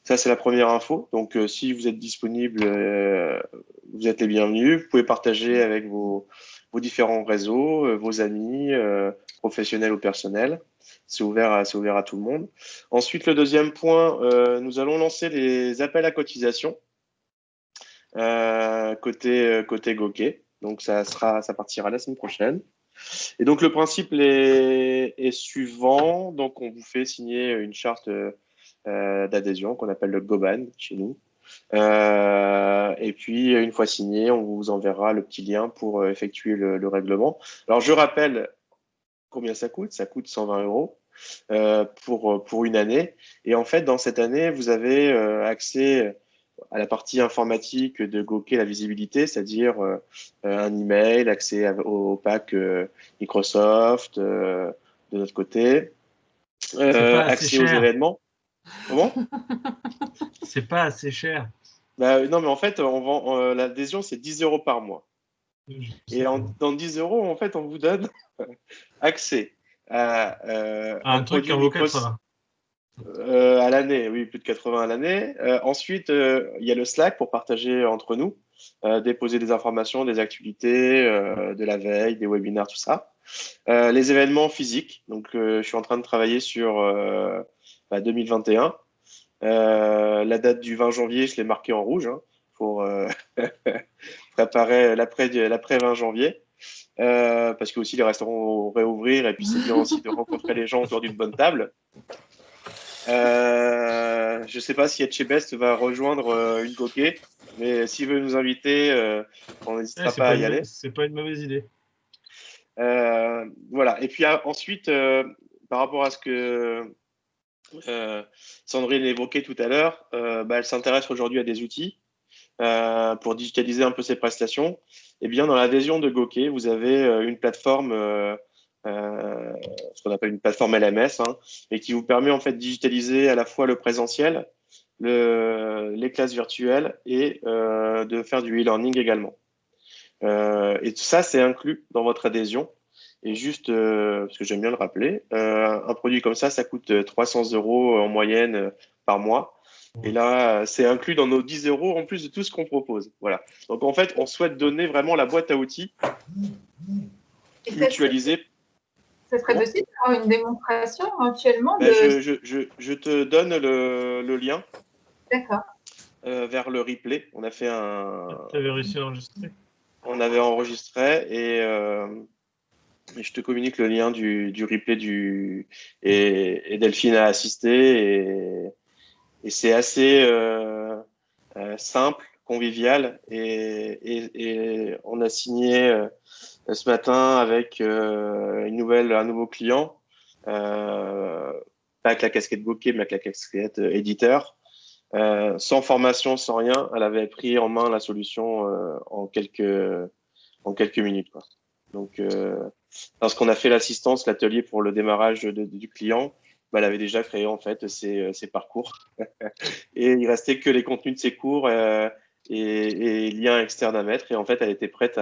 Ça, c'est la première info. Donc, si vous êtes disponible, vous êtes les bienvenus. Vous pouvez partager avec vos différents réseaux, vos amis, professionnels ou personnels. C'est ouvert à tout le monde. Ensuite, le deuxième point, nous allons lancer les appels à cotisation côté Gokey. Donc, ça partira la semaine prochaine. Et donc, le principe est suivant. Donc, on vous fait signer une charte d'adhésion qu'on appelle le Goban chez nous. Et puis, une fois signé, on vous enverra le petit lien pour effectuer le règlement. Alors, je rappelle combien ça coûte. Ça coûte 120 € pour une année. Et en fait, dans cette année, vous avez accès à la partie informatique de Gokey, la visibilité, c'est-à-dire un email, accès au pack Microsoft de notre côté, accès aux événements. Comment? C'est pas assez cher. Non, mais en fait, on vend l'adhésion, c'est 10 € par mois. Et dans 10 €, en fait, on vous donne accès à un truc qui en vaut 80. À l'année, oui, plus de 80 à l'année. Ensuite, il y a le Slack pour partager entre nous, déposer des informations, des activités, de la veille, des webinaires, tout ça. Les événements physiques. Donc, je suis en train de travailler sur 2021. La date du 20 janvier, je l'ai marquée en rouge pour préparer l'après 20 janvier. Parce que aussi les restaurants vont réouvrir, et puis c'est bien aussi de rencontrer les gens autour d'une bonne table. Je ne sais pas si Etchebest va rejoindre une Gokey, mais s'il veut nous inviter, on n'hésitera pas à y aller. C'est pas une mauvaise idée. Voilà. Et puis ensuite, par rapport à ce que Sandrine évoquait tout à l'heure, elle s'intéresse aujourd'hui à des outils pour digitaliser un peu ses prestations. Et bien, dans l'adhésion de Gokey, vous avez une plateforme, ce qu'on appelle une plateforme LMS, et qui vous permet en fait de digitaliser à la fois le présentiel, les classes virtuelles, et de faire du e-learning également. Et tout ça, c'est inclus dans votre adhésion. Et juste, parce que j'aime bien le rappeler, un produit comme ça coûte 300 € en moyenne par mois. Et là, c'est inclus dans nos 10 € en plus de tout ce qu'on propose. Voilà. Donc, en fait, on souhaite donner vraiment la boîte à outils mutualisée. Ça serait possible d'avoir une démonstration éventuellement je te donne le lien. D'accord. Vers le replay. On a fait Tu avais réussi à enregistrer. On avait enregistré et je te communique le lien du replay et Delphine a assisté et c'est assez simple, convivial et on a signé ce matin avec un nouveau client, pas avec la casquette Gokey mais avec la casquette éditeur. Sans formation, sans rien, elle avait pris en main la solution en quelques minutes, quoi. Donc, lorsqu'on a fait l'assistance, l'atelier pour le démarrage du client, elle avait déjà créé en fait ses parcours. Et il restait que les contenus de ses cours et liens externes à mettre. Et en fait, elle était prête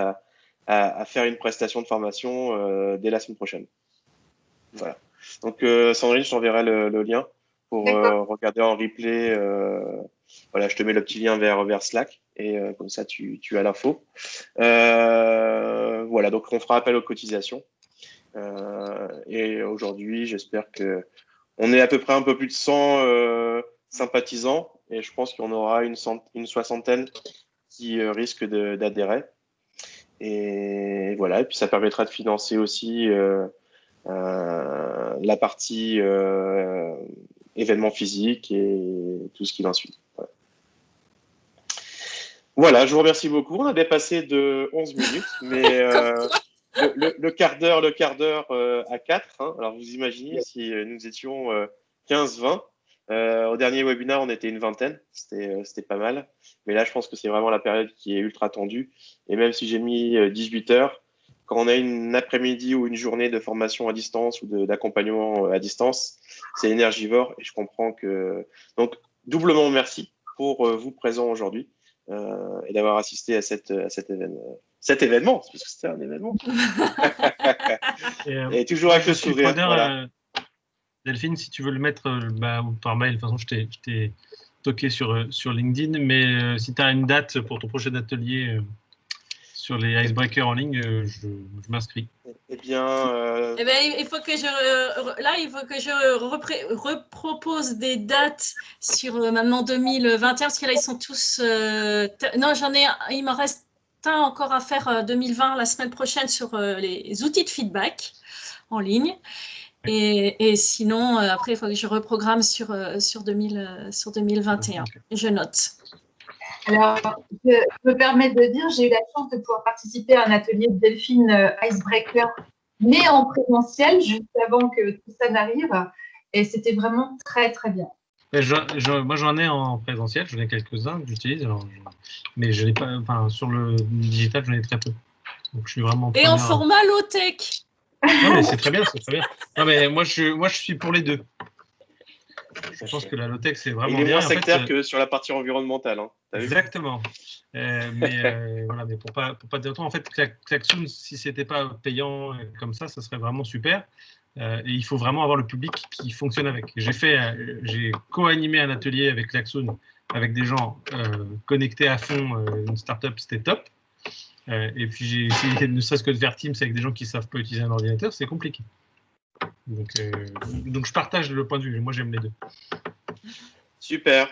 à faire une prestation de formation dès la semaine prochaine. Voilà. Donc, Sandrine, je t'enverrai le lien pour regarder en replay. Voilà, je te mets le petit lien vers Slack et comme ça, tu as l'info. Voilà, donc on fera appel aux cotisations. Et aujourd'hui, j'espère qu'on est à peu près un peu plus de 100 sympathisants et je pense qu'on aura une soixantaine qui risquent d'adhérer. Et voilà, et puis ça permettra de financer aussi la partie événements physiques et tout ce qui en suit. Voilà, je vous remercie beaucoup. On a dépassé de 11 minutes, mais le quart d'heure à 4. Hein. Alors, vous imaginez si nous étions 15-20. Au dernier webinaire, on était une vingtaine. C'était pas mal. Mais là, je pense que c'est vraiment la période qui est ultra tendue. Et même si j'ai mis 18 heures, quand on a une après-midi ou une journée de formation à distance ou d'accompagnement à distance, c'est énergivore. Et je comprends que… Donc, doublement merci pour vous présents aujourd'hui et d'avoir assisté à cet événement. Cet événement, parce que c'était un événement. Et toujours avec le sourire. Voilà. Delphine, si tu veux le mettre par mail, de toute façon, je t'ai toqué sur LinkedIn, mais si tu as une date pour ton prochain atelier sur les icebreakers en ligne, je m'inscris. Eh bien, il faut que je repropose des dates sur maintenant 2021, parce que là, ils sont tous… non, il m'en reste un encore à faire 2020, la semaine prochaine, sur les outils de feedback en ligne. Et sinon, après, il faut que je reprogramme sur 2021. Je note. Alors, je me permets de dire, j'ai eu la chance de pouvoir participer à un atelier de Delphine Icebreaker, mais en présentiel, juste avant que tout ça n'arrive. Et c'était vraiment très, très bien. Moi, j'en ai en présentiel, j'en ai quelques-uns que j'utilise, mais je n'ai pas, enfin, sur le digital, j'en ai très peu. Donc, je suis vraiment et en format low-tech. Non, mais c'est très bien, c'est très bien. Non, mais moi, je suis pour les deux. Je pense que la low-tech, c'est vraiment bien. Il est moins sectaire que sur la partie environnementale. Hein. Exactement. Voilà, mais pour pas dire autrement, en fait, Klaxoon, si c'était pas payant comme ça serait vraiment super. Et il faut vraiment avoir le public qui fonctionne avec. J'ai co-animé un atelier avec Klaxoon, avec des gens connectés à fond, une startup, c'était top. Et puis j'ai essayé, ne serait-ce que de faire Teams avec des gens qui ne savent pas utiliser un ordinateur, c'est compliqué. Donc je partage le point de vue. Moi, j'aime les deux. Super.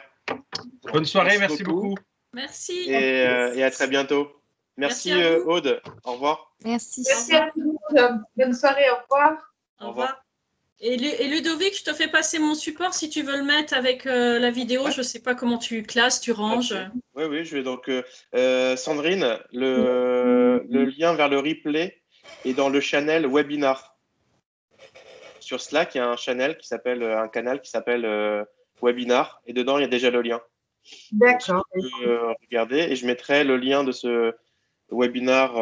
Bonne soirée, merci beaucoup. Merci. Et à très bientôt. Merci Aude. Au revoir. Merci. Merci à tout le monde. Bonne soirée. Au revoir. Au revoir. Et Ludovic, je te fais passer mon support si tu veux le mettre avec la vidéo. Ouais. Je ne sais pas comment tu classes, tu ranges. Oui, je vais donc… Sandrine, le lien vers le replay est dans le channel webinar. Sur Slack, il y a un canal qui s'appelle webinar et dedans, il y a déjà le lien. D'accord. Donc, tu peux regarder et je mettrai le lien de ce webinar,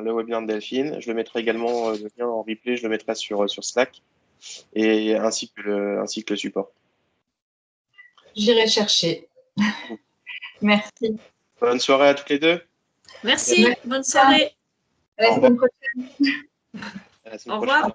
le webinaire de Delphine. Je le mettrai également, le lien en replay, je le mettrai sur Slack et ainsi que le support. J'irai chercher. Merci. Bonne soirée à toutes les deux. Merci. Bonne soirée. À la semaine prochaine. Au revoir.